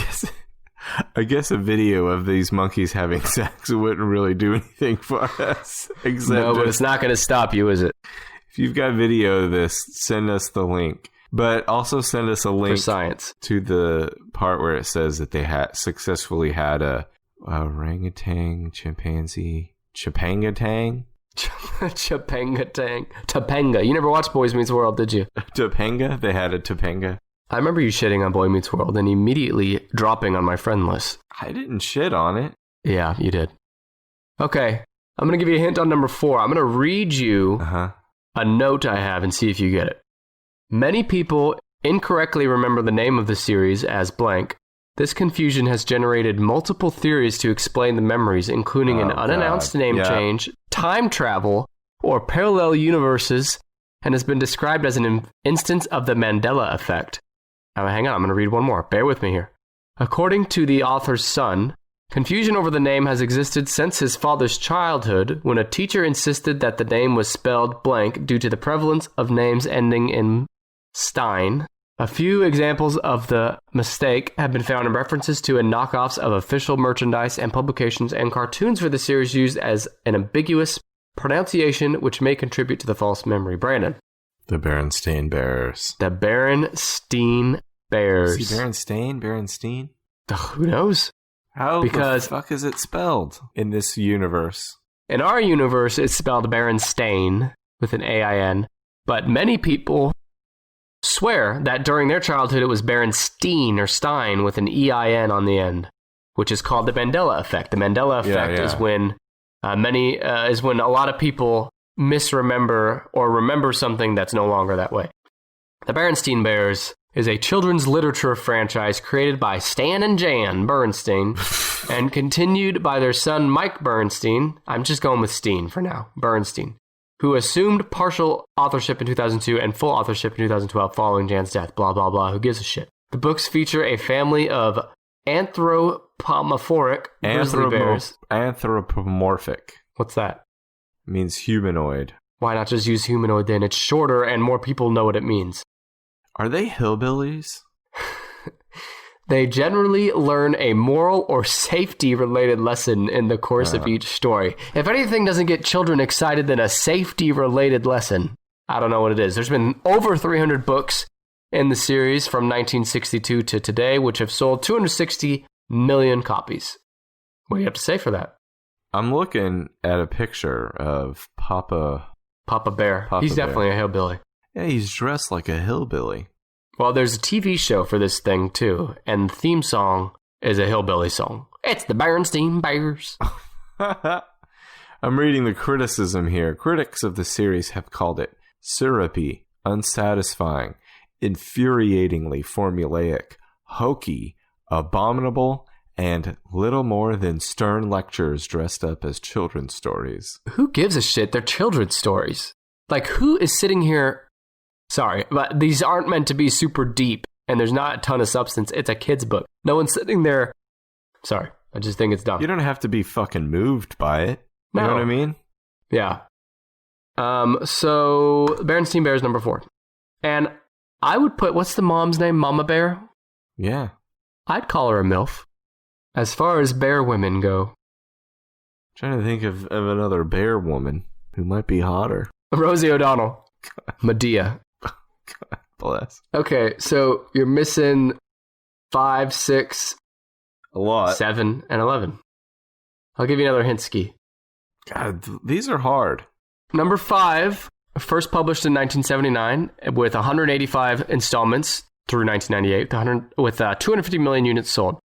I guess a video of these monkeys having sex wouldn't really do anything for us. But it's not going to stop you, is it? If you've got video of this, send us the link. But also send us a link for science to the part where it says that they had successfully had a orangutan, chimpanzee, chipangatang? Chipangatang. Topanga. You never watched Boy Meets World, did you? Topanga? They had a Topanga. I remember you shitting on Boy Meets World and immediately dropping on my friend list. I didn't shit on it. Yeah, you did. Okay, I'm going to give you a hint on number 4. I'm going to read you a note I have and see if you get it. Many people incorrectly remember the name of the series as blank. This confusion has generated multiple theories to explain the memories, including an unannounced name change, time travel, or parallel universes, and has been described as an instance of the Mandela Effect. Now, hang on, I'm going to read one more. Bear with me here. According to the author's son, confusion over the name has existed since his father's childhood, when a teacher insisted that the name was spelled blank due to the prevalence of names ending in Stein. A few examples of the mistake have been found in references to and knockoffs of official merchandise and publications and cartoons for the series used as an ambiguous pronunciation which may contribute to the false memory. Brandon. The Berenstain Bears. The Berenstain Bears. Is he Berenstain? Berenstain? Who knows? How the fuck is it spelled in this universe? In our universe, it's spelled Berenstain with an A-I-N, but many people swear that during their childhood it was Berenstein or Stein with an E-I-N on the end, which is called the Mandela Effect. The Mandela Effect is when a lot of people misremember or remember something that's no longer that way. The Berenstain Bears is a children's literature franchise created by Stan and Jan Berenstain and continued by their son Mike Berenstain. I'm just going with Steen for now. Berenstain, who assumed partial authorship in 2002 and full authorship in 2012 following Jan's death. Blah, blah, blah. Who gives a shit? The books feature a family of anthropomorphic grizzly bears. Anthropomorphic. What's that? It means humanoid. Why not just use humanoid then? It's shorter and more people know what it means. Are they hillbillies? They generally learn a moral or safety-related lesson in the course of each story. If anything doesn't get children excited than a safety-related lesson, I don't know what it is. There's been over 300 books in the series from 1962 to today, which have sold 260 million copies. What do you have to say for that? I'm looking at a picture of Papa Bear. He's definitely a hillbilly. Yeah, he's dressed like a hillbilly. Well, there's a TV show for this thing, too, and the theme song is a hillbilly song. It's the Berenstain Bears. I'm reading the criticism here. Critics of the series have called it syrupy, unsatisfying, infuriatingly formulaic, hokey, abominable, and little more than stern lectures dressed up as children's stories. Who gives a shit? They're children's stories. Like, who is sitting here... Sorry, but these aren't meant to be super deep, and there's not a ton of substance. It's a kid's book. No one's sitting there... Sorry, I just think it's dumb. You don't have to be fucking moved by it. You know what I mean? Yeah. So Berenstain Bears number 4. And I would put, what's the mom's name? Mama Bear? Yeah. I'd call her a MILF. As far as bear women go. Trying to think of another bear woman who might be hotter. Rosie O'Donnell. Medea. God bless. Okay, so you're missing 5, 6, A lot. 7, and 11. I'll give you another hint, Ski. God, these are hard. Number 5, first published in 1979 with 185 installments through 1998 with 250 million units sold.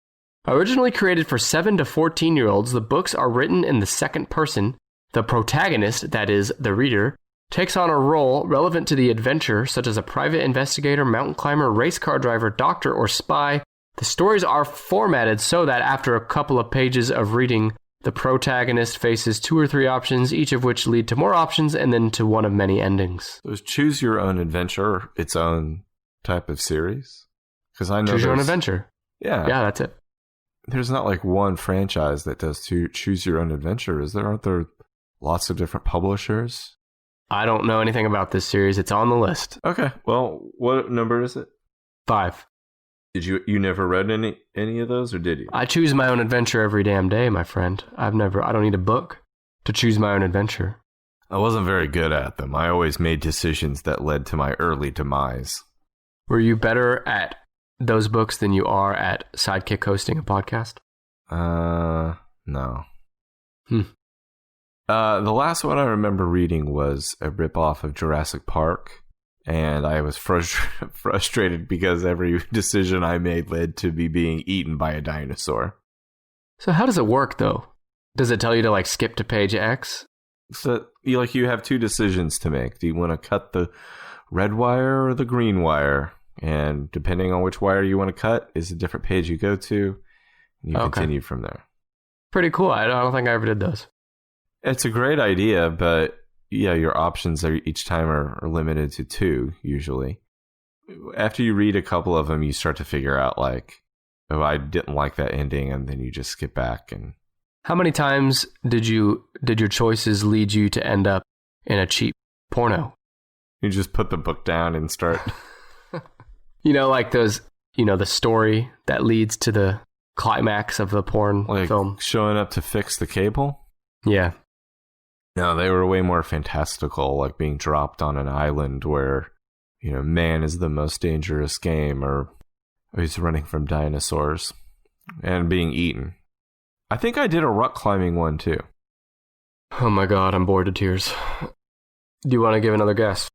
Originally created for 7 to 14-year-olds, the books are written in the second person. The protagonist, that is, the reader, takes on a role relevant to the adventure, such as a private investigator, mountain climber, race car driver, doctor, or spy. The stories are formatted so that after a couple of pages of reading, the protagonist faces 2 or 3 options, each of which lead to more options and then to one of many endings. So is Choose Your Own Adventure its own type of series? Because I know Choose Your Own Adventure. Yeah. Yeah, that's it. There's not like one franchise that does Choose Your Own Adventure, is there? Aren't there lots of different publishers? I don't know anything about this series. It's on the list. Okay. Well, what number is it? 5. Did you never read any of those, or did you? I choose my own adventure every damn day, my friend. I don't need a book to choose my own adventure. I wasn't very good at them. I always made decisions that led to my early demise. Were you better at those books than you are at sidekick hosting a podcast? No. The last one I remember reading was a ripoff of Jurassic Park, and I was frustrated because every decision I made led to me being eaten by a dinosaur. So how does it work, though? Does it tell you to, like, skip to page X? So, you have 2 decisions to make. Do you want to cut the red wire or the green wire? And depending on which wire you want to cut is a different page you go to. And you continue from there. Pretty cool. I don't think I ever did those. It's a great idea, but yeah, your options each time are limited to 2, usually. After you read a couple of them, you start to figure out, like, oh, I didn't like that ending, and then you just skip back. And how many times did your choices lead you to end up in a cheap porno? You just put the book down and start... like those, the story that leads to the climax of the porn film. Showing up to fix the cable? Yeah. No, they were way more fantastical, like being dropped on an island where, man is the most dangerous game, or he's running from dinosaurs and being eaten. I think I did a rock climbing one, too. Oh my god, I'm bored to tears. Do you want to give another guess?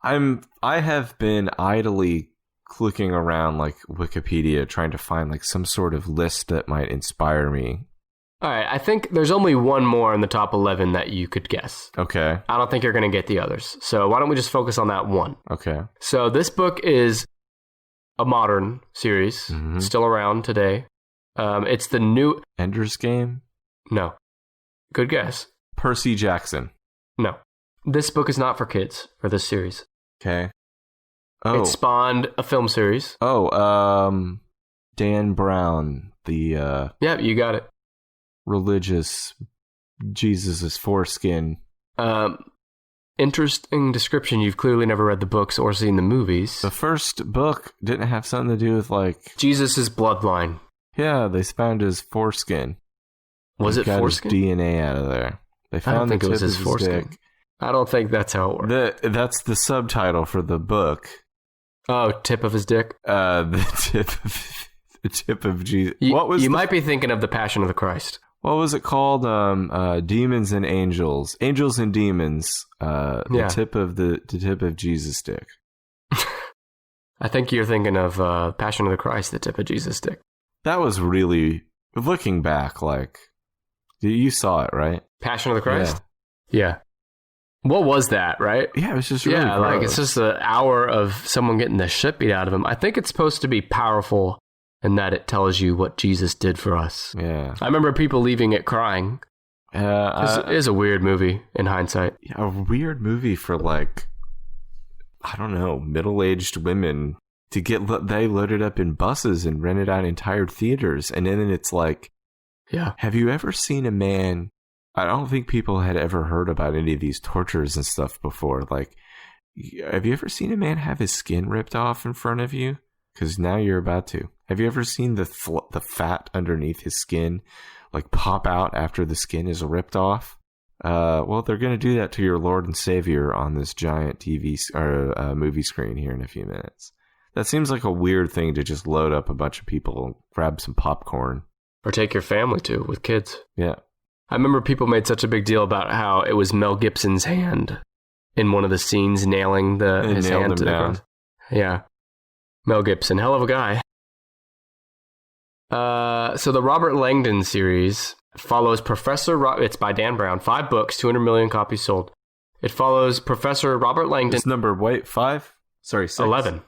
I have been idly clicking around like Wikipedia trying to find like some sort of list that might inspire me. All right, I think there's only one more in the top 11 that you could guess. Okay. I don't think you're going to get the others. So why don't we just focus on that one? Okay. So this book is a modern series, still around today. It's the new... Ender's Game? No. Good guess. Percy Jackson? No. This book is not for kids, or this series. Okay. Oh. It spawned a film series. Oh, Dan Brown, the... Yeah, you got it. Religious Jesus' foreskin. Interesting description. You've clearly never read the books or seen the movies. The first book didn't have something to do with, like... Jesus' bloodline. Yeah, they found his foreskin. Was it foreskin? His DNA out of there. They found I don't think it was his foreskin. Dick. I don't think that's how it works. That's the subtitle for the book. Oh, tip of his dick? The tip of Jesus. You might be thinking of the Passion of the Christ. What was it called? Demons and Angels. Angels and Demons. The tip of Jesus' dick. I think you're thinking of Passion of the Christ, the tip of Jesus' dick. That was really, looking back, like, you saw it, right? Passion of the Christ? Yeah. What was that, right? Yeah, it was just really gross. Like, it's just an hour of someone getting the shit beat out of him. I think it's supposed to be powerful in that it tells you what Jesus did for us. Yeah. I remember people leaving it crying. It is a weird movie in hindsight. A weird movie for, like, I don't know, middle-aged women to get they loaded up in buses and rented out entire theaters. And then it's like Yeah. Have you ever seen a man? I don't think people had ever heard about any of these tortures and stuff before. Like, have you ever seen a man have his skin ripped off in front of you? Because now you're about to. Have you ever seen the fat underneath his skin, like, pop out after the skin is ripped off? Well, they're going to do that to your Lord and Savior on this giant TV or movie screen here in a few minutes. That seems like a weird thing to just load up a bunch of people and grab some popcorn. Or take your family to with kids. Yeah. I remember people made such a big deal about how it was Mel Gibson's hand in one of the scenes nailing his hand to the ground. Yeah. Mel Gibson, hell of a guy. So the Robert Langdon series follows it's by Dan Brown, 5 books, 200 million copies sold. It follows Professor Robert Langdon. It's number, 5? Sorry, 6. 11.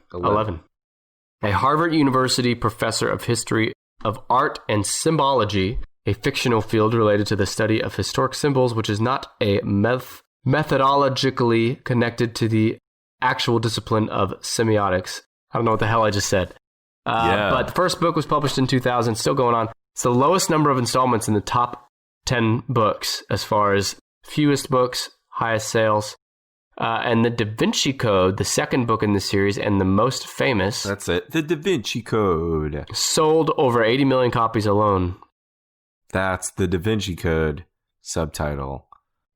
A Harvard University professor of history of art and symbology, a fictional field related to the study of historic symbols, which is not a methodologically connected to the actual discipline of semiotics. I don't know what the hell I just said. But the first book was published in 2000, still going on. It's the lowest number of installments in the top 10 books as far as fewest books, highest sales. And the Da Vinci Code, the second book in the series and the most famous. That's it. The Da Vinci Code. Sold over 80 million copies alone. That's the Da Vinci Code. Subtitle,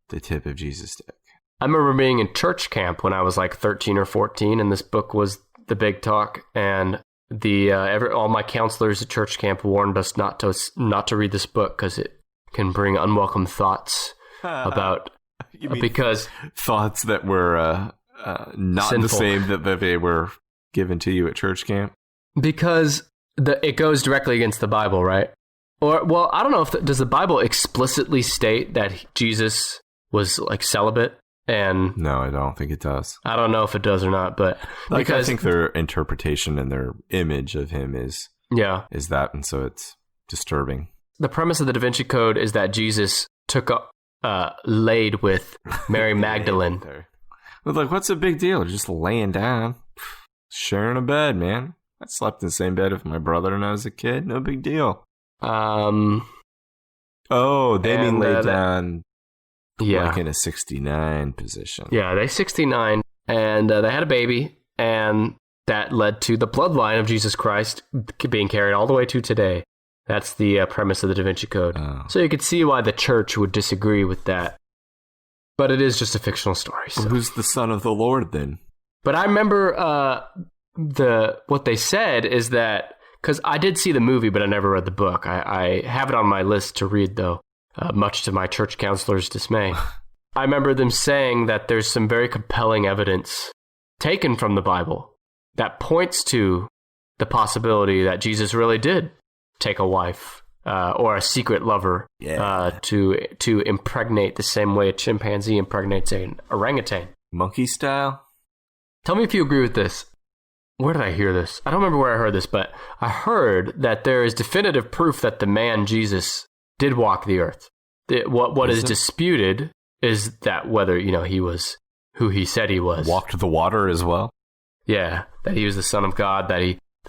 The Tip of Jesus' Stick. I remember being in church camp when I was like 13 or 14, and this book was the big talk. And all my counselors at church camp warned us not to read this book because it can bring unwelcome thoughts about... because thoughts that were not sinful. The same that they were given to you at church camp? Because it goes directly against the Bible, right? Or, well, I don't know does the Bible explicitly state that Jesus was like celibate? And no, I don't think it does. I don't know if it does or not, but I think their interpretation and their image of him is that, and so it's disturbing. The premise of the Da Vinci Code is that Jesus laid with Mary Magdalene. But like, what's the big deal? Just laying down, sharing a bed, man. I slept in the same bed with my brother when I was a kid. No big deal. They mean lay down. Yeah, like in a 69 position. Yeah, they 69, and they had a baby, and that led to the bloodline of Jesus Christ being carried all the way to today. That's the premise of the Da Vinci Code. Oh. So you could see why the church would disagree with that. But it is just a fictional story. So. Well, who's the son of the Lord then? But I remember what they said is that, because I did see the movie, but I never read the book. I have it on my list to read, though, much to my church counselor's dismay. I remember them saying that there's some very compelling evidence taken from the Bible that points to the possibility that Jesus really did take a wife or a secret lover to impregnate the same way a chimpanzee impregnates an orangutan. Monkey style? Tell me if you agree with this. Where did I hear this? I don't remember where I heard this, but I heard that there is definitive proof that the man Jesus did walk the earth. What is disputed is that whether he was who he said he was. Walked the water as well? Yeah, that he was the Son of God, that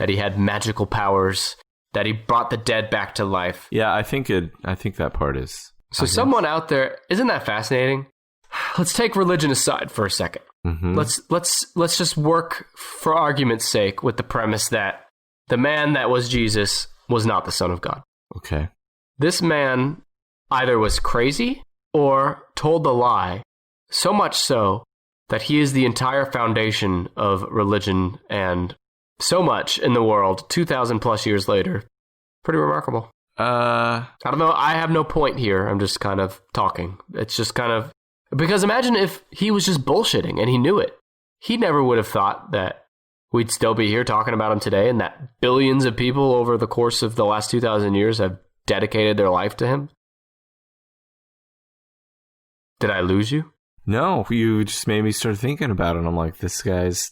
he had magical powers, that he brought the dead back to life. Yeah, I think that part is. So someone out there, isn't that fascinating? Let's take religion aside for a second. Mm-hmm. Let's just work for argument's sake with the premise that the man that was Jesus was not the Son of God. Okay. This man either was crazy or told the lie, so much so that he is the entire foundation of religion and so much in the world 2,000 plus years later. Pretty remarkable. I don't know. I have no point here. I'm just kind of talking. It's just kind of... Because imagine if he was just bullshitting and he knew it. He never would have thought that we'd still be here talking about him today and that billions of people over the course of the last 2,000 years have dedicated their life to him. Did I lose you? No, you just made me start thinking about it. I'm like, this guy is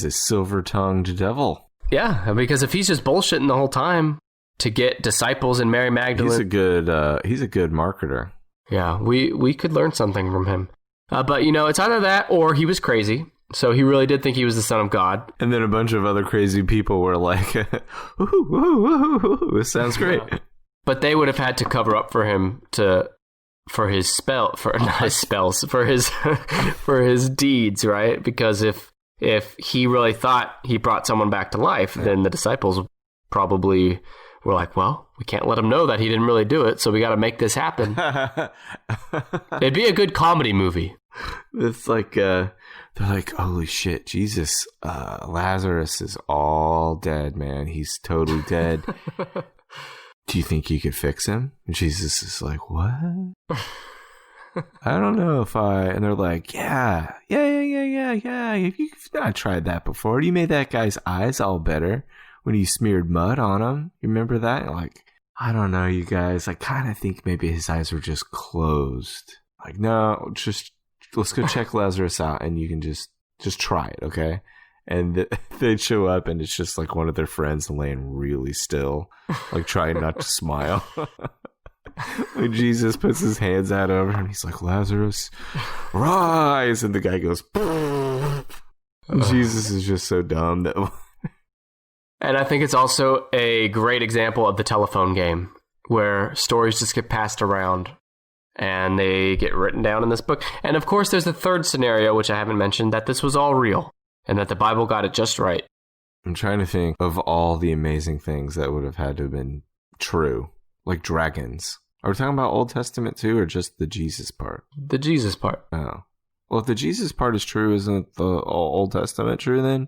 a silver-tongued devil. Yeah, because if he's just bullshitting the whole time to get disciples in Mary Magdalene... He's a good marketer. Yeah, we could learn something from him. But, it's either that or he was crazy. So he really did think he was the Son of God. And then a bunch of other crazy people were like, ooh, this sounds great. But they would have had to cover up for him for his deeds, right? Because if he really thought he brought someone back to life, then the disciples probably were like, well, we can't let him know that he didn't really do it, so we got to make this happen. It'd be a good comedy movie. It's like, they're like, holy shit, Jesus, Lazarus is all dead, man. He's totally dead. Do you think you could fix him? And Jesus is like, what? I don't know if and they're like, yeah. You've not tried that before. You made that guy's eyes all better when you smeared mud on him. You remember that? Like, I don't know, you guys. I kind of think maybe his eyes were just closed. Like, no, just let's go check Lazarus out, and you can just try it, okay? And they'd show up, and it's just like one of their friends laying really still, like trying not to smile. When Jesus puts his hands out over him, he's like, Lazarus, rise! And the guy goes, Jesus is just so dumb that. And I think it's also a great example of the telephone game, where stories just get passed around and they get written down in this book. And of course, there's the third scenario, which I haven't mentioned, that this was all real and that the Bible got it just right. I'm trying to think of all the amazing things that would have had to have been true, like dragons. Are we talking about Old Testament too, or just the Jesus part? The Jesus part. Oh. Well, if the Jesus part is true, isn't the Old Testament true then?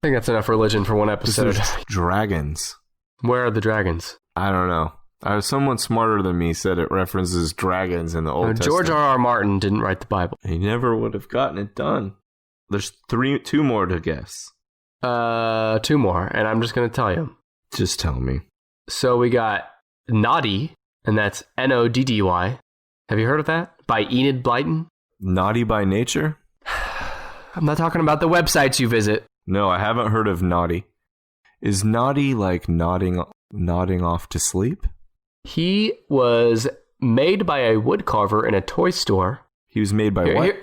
I think that's enough religion for one episode. Dragons. Where are the dragons? I don't know. Someone smarter than me said it references dragons in the Old Testament. George R.R. Martin didn't write the Bible. He never would have gotten it done. There's two more to guess. 2 more, and I'm just going to tell you. Just tell me. So we got Noddy, and that's Noddy. Have you heard of that? By Enid Blyton? Naughty by nature? I'm not talking about the websites you visit. No, I haven't heard of Naughty. Is Naughty like nodding off to sleep? He was made by a woodcarver in a toy store. He was made by what?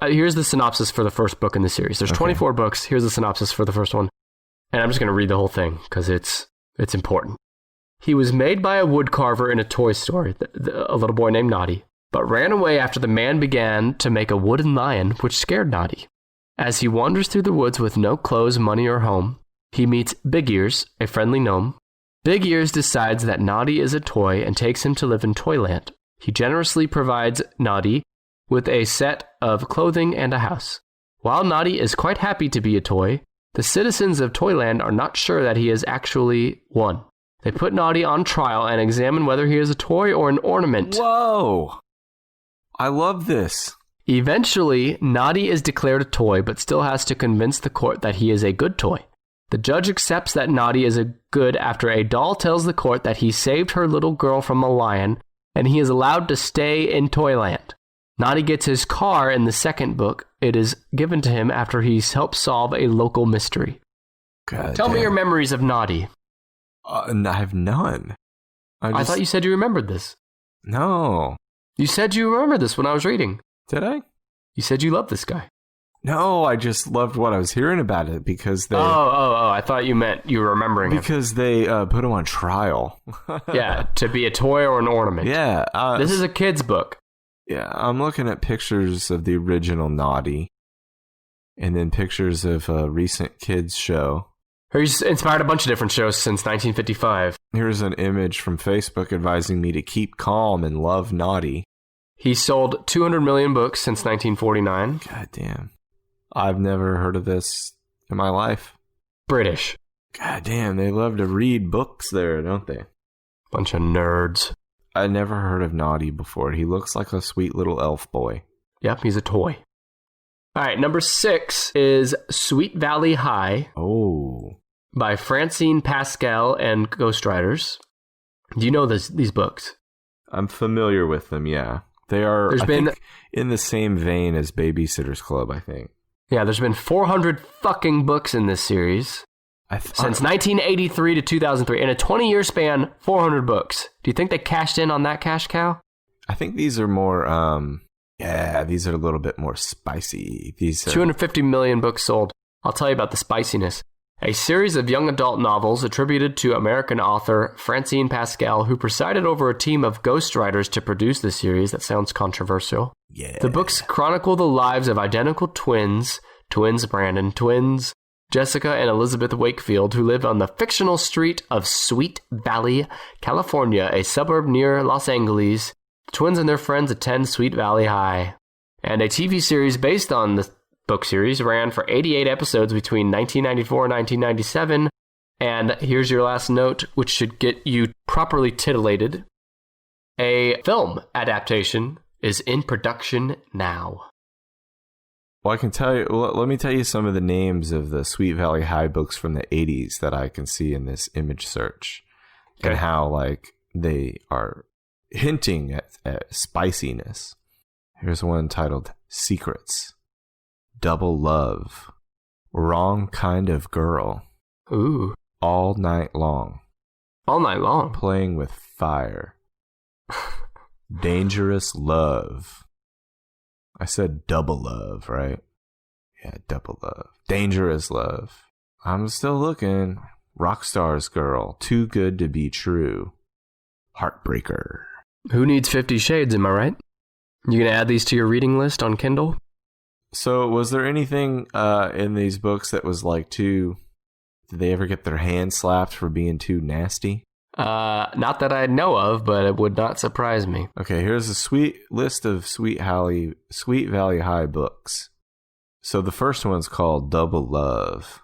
Here's the synopsis for the first book in the series. There's 24 books. Here's the synopsis for the first one. And I'm just going to read the whole thing because it's important. He was made by a woodcarver in a toy store, a little boy named Noddy, but ran away after the man began to make a wooden lion, which scared Noddy. As he wanders through the woods with no clothes, money, or home, he meets Big Ears, a friendly gnome. Big Ears decides that Noddy is a toy and takes him to live in Toyland. He generously provides Noddy with a set of clothing and a house. While Noddy is quite happy to be a toy, the citizens of Toyland are not sure that he is actually one. They put Noddy on trial and examine whether he is a toy or an ornament. Whoa! I love this. Eventually, Noddy is declared a toy, but still has to convince the court that he is a good toy. The judge accepts that Noddy is a good after a doll tells the court that he saved her little girl from a lion, and he is allowed to stay in Toyland. Noddy gets his car in the second book. It is given to him after he's helped solve a local mystery. Tell me your memories of Noddy. I have none. I thought you said you remembered this. No. You said you remembered this when I was reading. Did I? You said you loved this guy. No, I just loved what I was hearing about it because they... Oh, I thought you meant you were remembering because they put him on trial. Yeah, to be a toy or an ornament. Yeah. This is a kid's book. Yeah, I'm looking at pictures of the original Noddy and then pictures of a recent kids show. He's inspired a bunch of different shows since 1955. Here's an image from Facebook advising me to keep calm and love Noddy. He sold 200 million books since 1949. God damn. I've never heard of this in my life. British. God damn, they love to read books there, don't they? Bunch of nerds. I never heard of Noddy before. He looks like a sweet little elf boy. Yep, he's a toy. All right, number 6 is Sweet Valley High. Oh. By Francine Pascal and Ghostwriters. Do you know these books? I'm familiar with them, yeah. They are think in the same vein as Babysitter's Club, I think. Yeah, there's been 400 fucking books in this series. Since 1983 to 2003. In a 20-year span, 400 books. Do you think they cashed in on that cash cow? I think these are more, these are a little bit more spicy. 250 million books sold. I'll tell you about the spiciness. a series of young adult novels attributed to American author Francine Pascal, who presided over a team of ghostwriters to produce the series. That sounds controversial. Yeah. The books chronicle the lives of identical twins Brandon, twins Jessica and Elizabeth Wakefield, who live on the fictional street of Sweet Valley, California, a suburb near Los Angeles. The twins and their friends attend Sweet Valley High. And a TV series based on the book series ran for 88 episodes between 1994 and 1997. And here's your last note, which should get you properly titillated. A film adaptation is in production now. Well, I can tell you, let me tell you some of the names of the Sweet Valley High books from the 80s that I can see in this image search. Okay. And how, like, they are hinting at spiciness. Here's one titled Secrets. Double Love, Wrong Kind of Girl. Ooh. All Night Long. All Night Long? Playing with Fire. Dangerous Love. I said double love, right? Yeah, double love. Dangerous Love. I'm still looking. Rockstar's Girl. Too Good to Be True. Heartbreaker. Who needs 50 Shades, am I right? You gonna add these to your reading list on Kindle? So, was there anything in these books that was like too... Did they ever get their hand slapped for being too nasty? Not that I know of, but it would not surprise me. Okay, here's a sweet list of Sweet Valley High books. So the first one's called Double Love.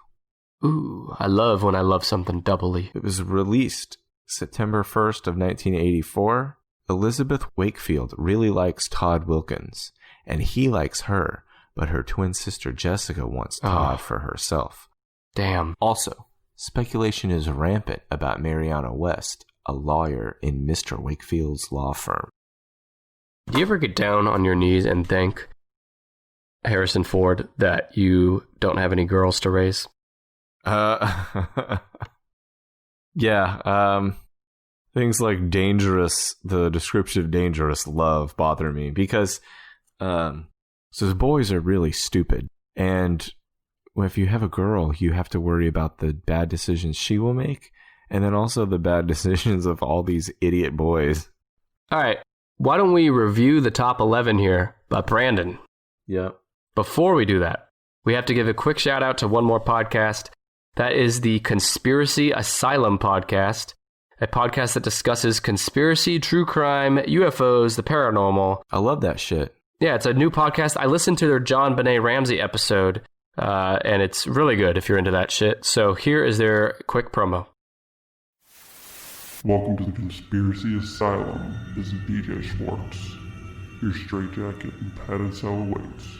Ooh, I love when I love something doubly. It was released September 1st of 1984. Elizabeth Wakefield really likes Todd Wilkins, and he likes her. But her twin sister Jessica wants Todd for herself. Damn. Also, speculation is rampant about Mariana West, a lawyer in Mr. Wakefield's law firm. Do you ever get down on your knees and thank Harrison Ford that you don't have any girls to raise? Yeah. Things like the description of dangerous love bother me because... So the boys are really stupid, and if you have a girl, you have to worry about the bad decisions she will make, and then also the bad decisions of all these idiot boys. All right, why don't we review the top 11 here by Brandon? Yep. Before we do that, we have to give a quick shout out to one more podcast. That is the Conspiracy Asylum podcast, a podcast that discusses conspiracy, true crime, UFOs, the paranormal. I love that shit. Yeah, it's a new podcast. I listened to their John Benet Ramsey episode, and it's really good if you're into that shit. So here is their quick promo. Welcome to the Conspiracy Asylum. This is DJ Schwartz. Your straitjacket and padded cell awaits.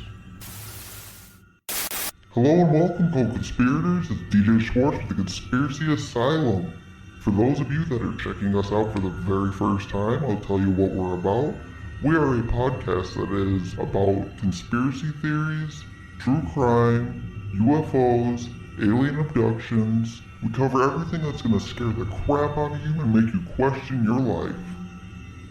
Hello and welcome, co-conspirators. It's DJ Schwartz with the Conspiracy Asylum. For those of you that are checking us out for the very first time, I'll tell you what we're about. We are a podcast that is about conspiracy theories, true crime, UFOs, alien abductions. We cover everything that's going to scare the crap out of you and make you question your life.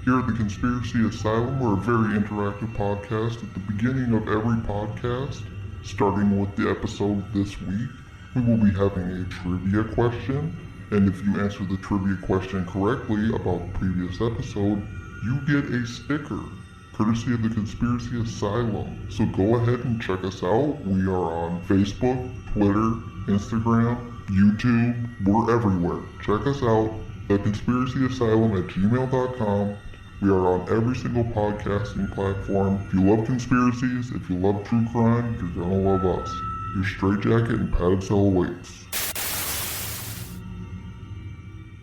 Here at the Conspiracy Asylum, we're a very interactive podcast. At the beginning of every podcast, starting with the episode this week, we will be having a trivia question. And if you answer the trivia question correctly about the previous episode, you get a sticker, courtesy of the Conspiracy Asylum. So go ahead and check us out. We are on Facebook, Twitter, Instagram, YouTube. We're everywhere. Check us out, theconspiracyasylum@gmail.com. We are on every single podcasting platform. If you love conspiracies, if you love true crime, you're gonna love us. Your straitjacket and padded cell awaits.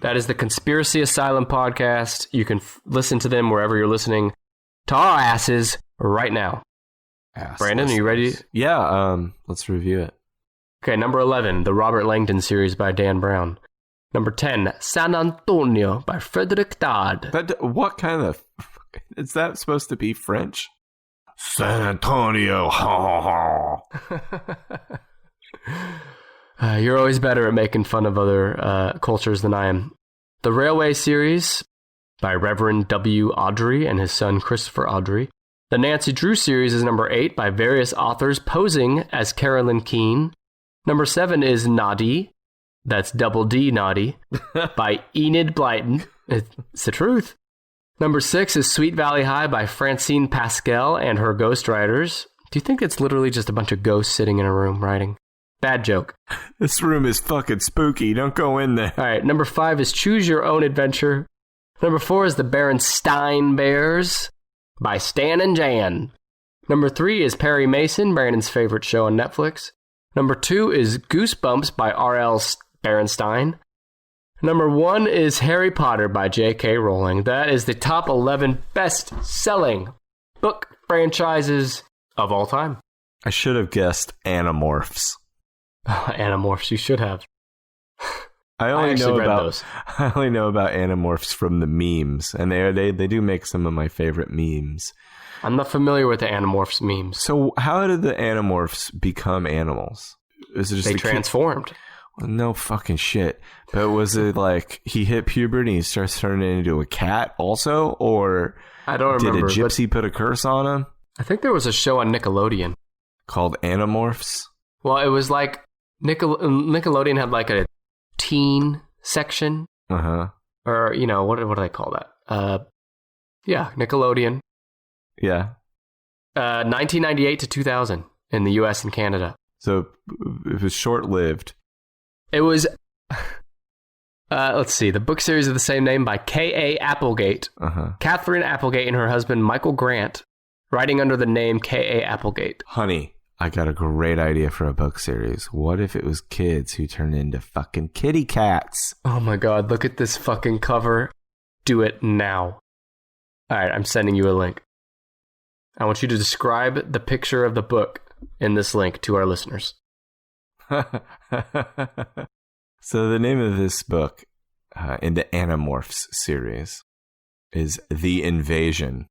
That is the Conspiracy Asylum podcast. You can listen to them wherever you're listening to our asses right now. Brandon, are you ready? Yeah, let's review it. Okay, number 11, the Robert Langdon series by Dan Brown. Number 10, San Antonio by Frederick Dodd. What kind of... Is that supposed to be French? San Antonio, ha ha ha. You're always better at making fun of other cultures than I am. The Railway series by Reverend W. Audrey and his son Christopher Audrey. The Nancy Drew series is number 8 by various authors posing as Carolyn Keene. Number 7 is Nadi that's double D naughty, by Enid Blyton. It's the truth. Number 6 is Sweet Valley High by Francine Pascal and her ghostwriters. Do you think it's literally just a bunch of ghosts sitting in a room writing? Bad joke. This room is fucking spooky. Don't go in there. All right, number 5 is Choose Your Own Adventure. Number 4 is The Berenstain Bears by Stan and Jan. Number 3 is Perry Mason, Brandon's favorite show on Netflix. Number 2 is Goosebumps by R.L. Berenstain. Number 1 is Harry Potter by J.K. Rowling. That is the top 11 best-selling book franchises of all time. I should have guessed Animorphs. Animorphs, you should have. I only know about Animorphs from the memes, and they do make some of my favorite memes. I'm not familiar with the Animorphs memes. So how did the Animorphs become animals? Is it just they transformed? Well, no fucking shit. But was it like he hit puberty and he starts turning into a cat also, or I don't remember. Did a gypsy put a curse on him? I think there was a show on Nickelodeon called Animorphs. Well, it was like Nickelodeon had like a teen section. Uh-huh. Or, you know, what do they call that? Yeah, Nickelodeon. Yeah. 1998 to 2000 in the US and Canada. So it was short-lived. It was, let's see, the book series of the same name by K.A. Applegate. Uh-huh. Catherine Applegate and her husband, Michael Grant, writing under the name K.A. Applegate. Honey, I got a great idea for a book series. What if it was kids who turned into fucking kitty cats? Oh my god, look at this fucking cover. Do it now. Alright, I'm sending you a link. I want you to describe the picture of the book in this link to our listeners. So the name of this book in the Animorphs series is The Invasion.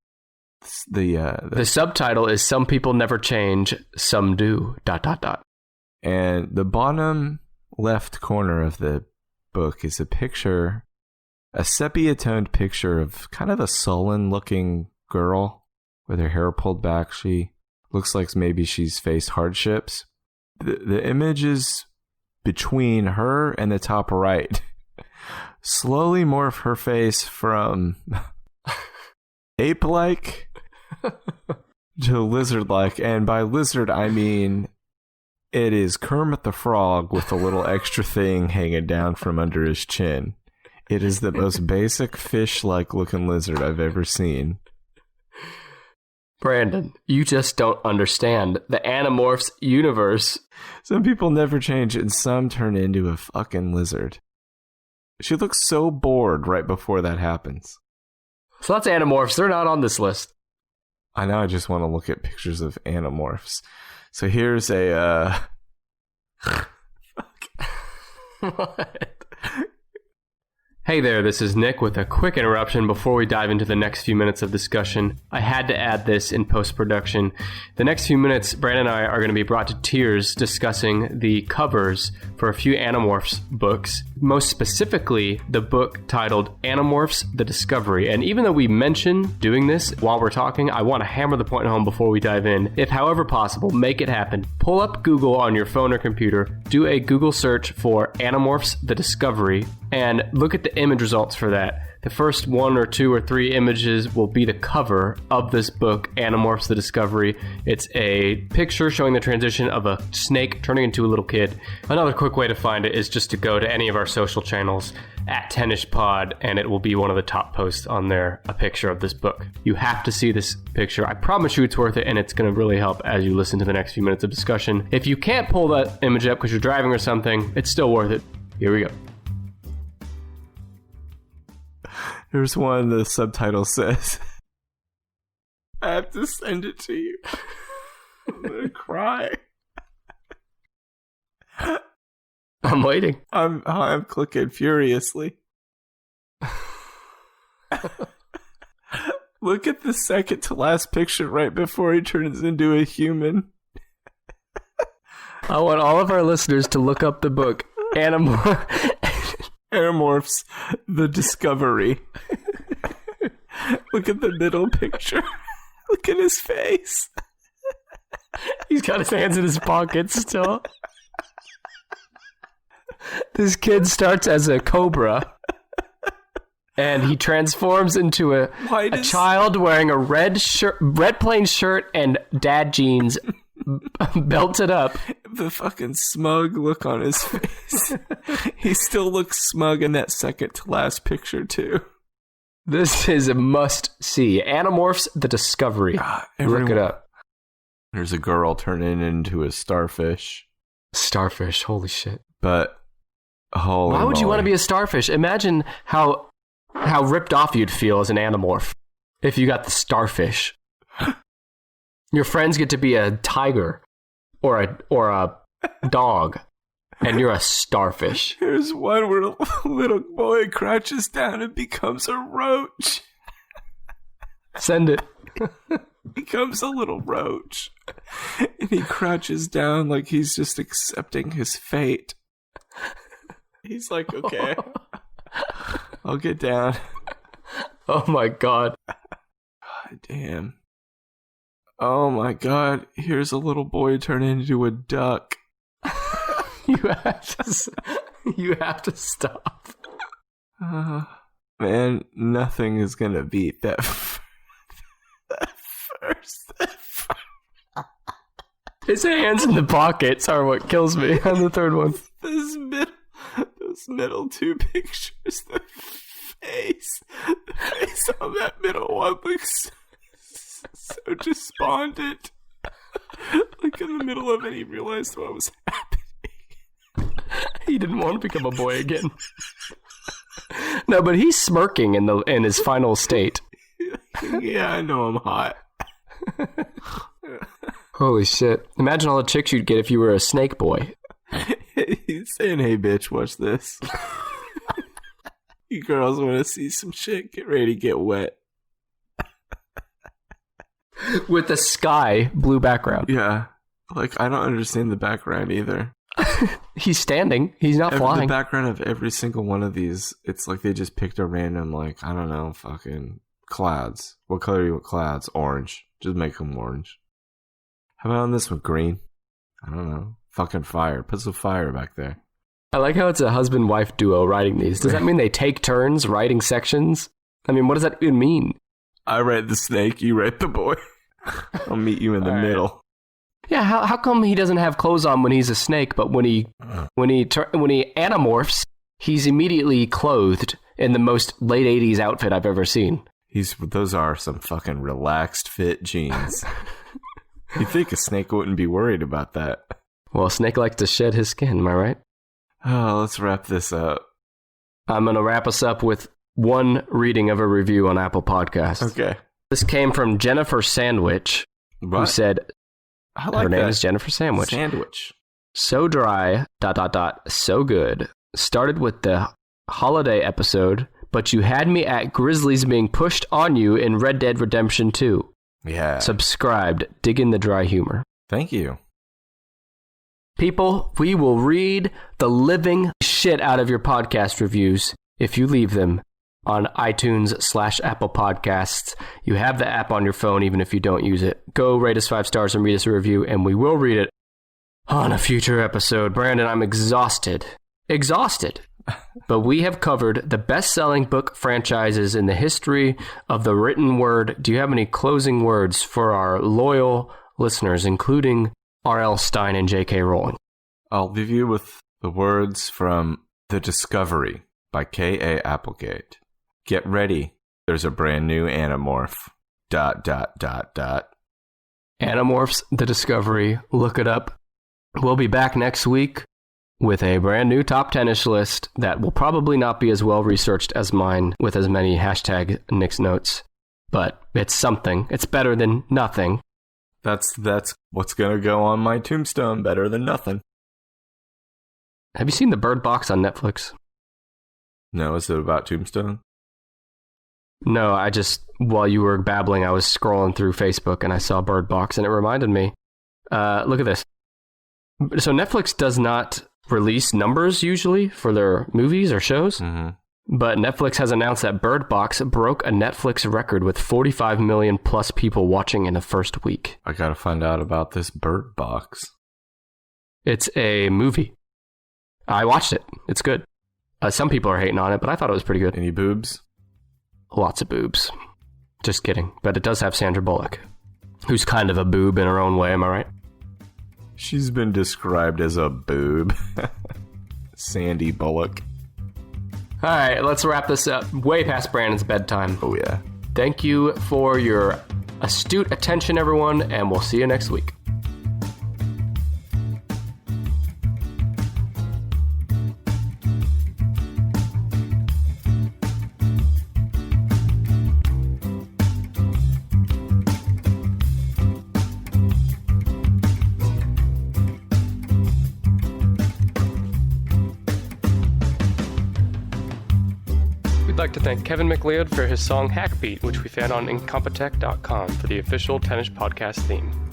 The subtitle is Some People Never Change, Some Do, ... And the bottom left corner of the book is a picture, a sepia-toned picture of kind of a sullen-looking girl with her hair pulled back. She looks like maybe she's faced hardships. The image is between her and the top right. Slowly morph her face from ape-like to lizard-like. And by lizard, I mean it is Kermit the Frog with a little extra thing hanging down from under his chin. It is the most basic fish-like looking lizard I've ever seen. Brandon, you just don't understand the Animorphs universe. Some people never change and some turn into a fucking lizard. She looks so bored right before that happens. So that's Animorphs. They're not on this list. I know, I just want to look at pictures of Animorphs. So here's a, What? Hey there, this is Nick with a quick interruption before we dive into the next few minutes of discussion. I had to add this in post-production. The next few minutes, Brandon and I are going to be brought to tears discussing the covers for a few Animorphs books, most specifically the book titled Animorphs: The Discovery. And even though we mention doing this while we're talking, I want to hammer the point home before we dive in. If however possible, make it happen. Pull up Google on your phone or computer, do a Google search for Animorphs: The Discovery, and look at the image results for that. The first 1 or 2 or 3 images will be the cover of this book, Animorphs: The Discovery. It's a picture showing the transition of a snake turning into a little kid. Another quick way to find it is just to go to any of our social channels at TennisPod, and it will be one of the top posts on there, a picture of this book. You have to see this picture. I promise you it's worth it, and it's going to really help as you listen to the next few minutes of discussion. If you can't pull that image up because you're driving or something, it's still worth it. Here we go. Here's one, the subtitle says, I have to send it to you. I'm gonna cry. I'm waiting. I'm clicking furiously. Look at the second to last picture right before he turns into a human. I want all of our listeners to look up the book, Animorphs: The Discovery. Look at the middle picture. Look at his face. He's got his hands in his pockets still. This kid starts as a cobra, and he transforms into a child wearing a red plain shirt and dad jeans, belted up. The fucking smug look on his face. He still looks smug in that second to last picture, too. This is a must-see. Animorphs: The Discovery. Look it up. There's a girl turning into a starfish. Starfish, holy shit. But, holy why would you moly. want to be a starfish? Imagine how ripped off you'd feel as an Animorph if you got the starfish. Your friends get to be a tiger or a dog, and you're a starfish. There's one where a little boy crouches down and becomes a roach. Send it. Becomes a little roach. And he crouches down like he's just accepting his fate. He's like, okay, I'll get down. Oh my god. God damn. Oh my god, here's a little boy turn into a duck. You have to stop. Man, nothing is gonna beat that first. His hands in the pockets are what kills me on the third one. Those middle two pictures, the face on that middle one looks so despondent. Like in the middle of it, he realized what was happening. He didn't want to become a boy again. No, but he's smirking in his final state. Yeah, I know I'm hot. Holy shit. Imagine all the chicks you'd get if you were a snake boy. He's saying, hey bitch, watch this. You girls want to see some shit? Get ready to get wet. With the sky blue background. Yeah. Like, I don't understand the background either. He's standing. He's not flying. The background of every single one of these, it's like they just picked a random, like, I don't know, fucking clouds. What color do you want clouds? Orange. Just make them orange. How about on this one? Green? I don't know. Fucking fire. Put some fire back there. I like how it's a husband-wife duo writing these. Does that mean they take turns writing sections? I mean, what does that even mean? I write the snake, you write the boy. I'll meet you in the middle. Yeah, how come he doesn't have clothes on when he's a snake, but when he animorphs, he's immediately clothed in the most late 80s outfit I've ever seen. Those are some fucking relaxed fit jeans. You'd think a snake wouldn't be worried about that. Well, a snake likes to shed his skin, am I right? Oh, let's wrap this up. I'm going to wrap us up with one reading of a review on Apple Podcasts. Okay. This came from Jennifer Sandwich, who said, her name is Jennifer Sandwich. Sandwich. So dry, ... so good. Started with the holiday episode, but you had me at Grizzlies being pushed on you in Red Dead Redemption 2. Yeah. Subscribed. Digging the dry humor. Thank you. People, we will read the living shit out of your podcast reviews if you leave them on iTunes/Apple Podcasts. You have the app on your phone even if you don't use it. Go rate us 5 stars and read us a review, and we will read it on a future episode. Brandon, I'm exhausted. But we have covered the best-selling book franchises in the history of the written word. Do you have any closing words for our loyal listeners, including R.L. Stine and J.K. Rowling? I'll leave you with the words from The Discovery by K.A. Applegate. Get ready. There's a brand new Animorph. ... Animorphs, The Discovery. Look it up. We'll be back next week with a brand new top 10-ish list that will probably not be as well researched as mine with as many hashtag Nick's notes. But it's something. It's better than nothing. That's what's going to go on my tombstone. Better than nothing. Have you seen the Bird Box on Netflix? No, is it about Tombstone? No, while you were babbling, I was scrolling through Facebook and I saw Bird Box and it reminded me. Look at this. So Netflix does not release numbers usually for their movies or shows. Mm-hmm. But Netflix has announced that Bird Box broke a Netflix record with 45 million plus people watching in the first week. I gotta find out about this Bird Box. It's a movie. I watched it. It's good. Some people are hating on it, but I thought it was pretty good. Any boobs? Lots of boobs. Just kidding. But it does have Sandra Bullock, who's kind of a boob in her own way, am I right? She's been described as a boob. Sandy Bullock. All right, let's wrap this up. Way past Brandon's bedtime. Oh, yeah. Thank you for your astute attention, everyone, and we'll see you next week. We'd like to thank Kevin MacLeod for his song Hackbeat, which we found on Incompetech.com for the official Tennis Podcast theme.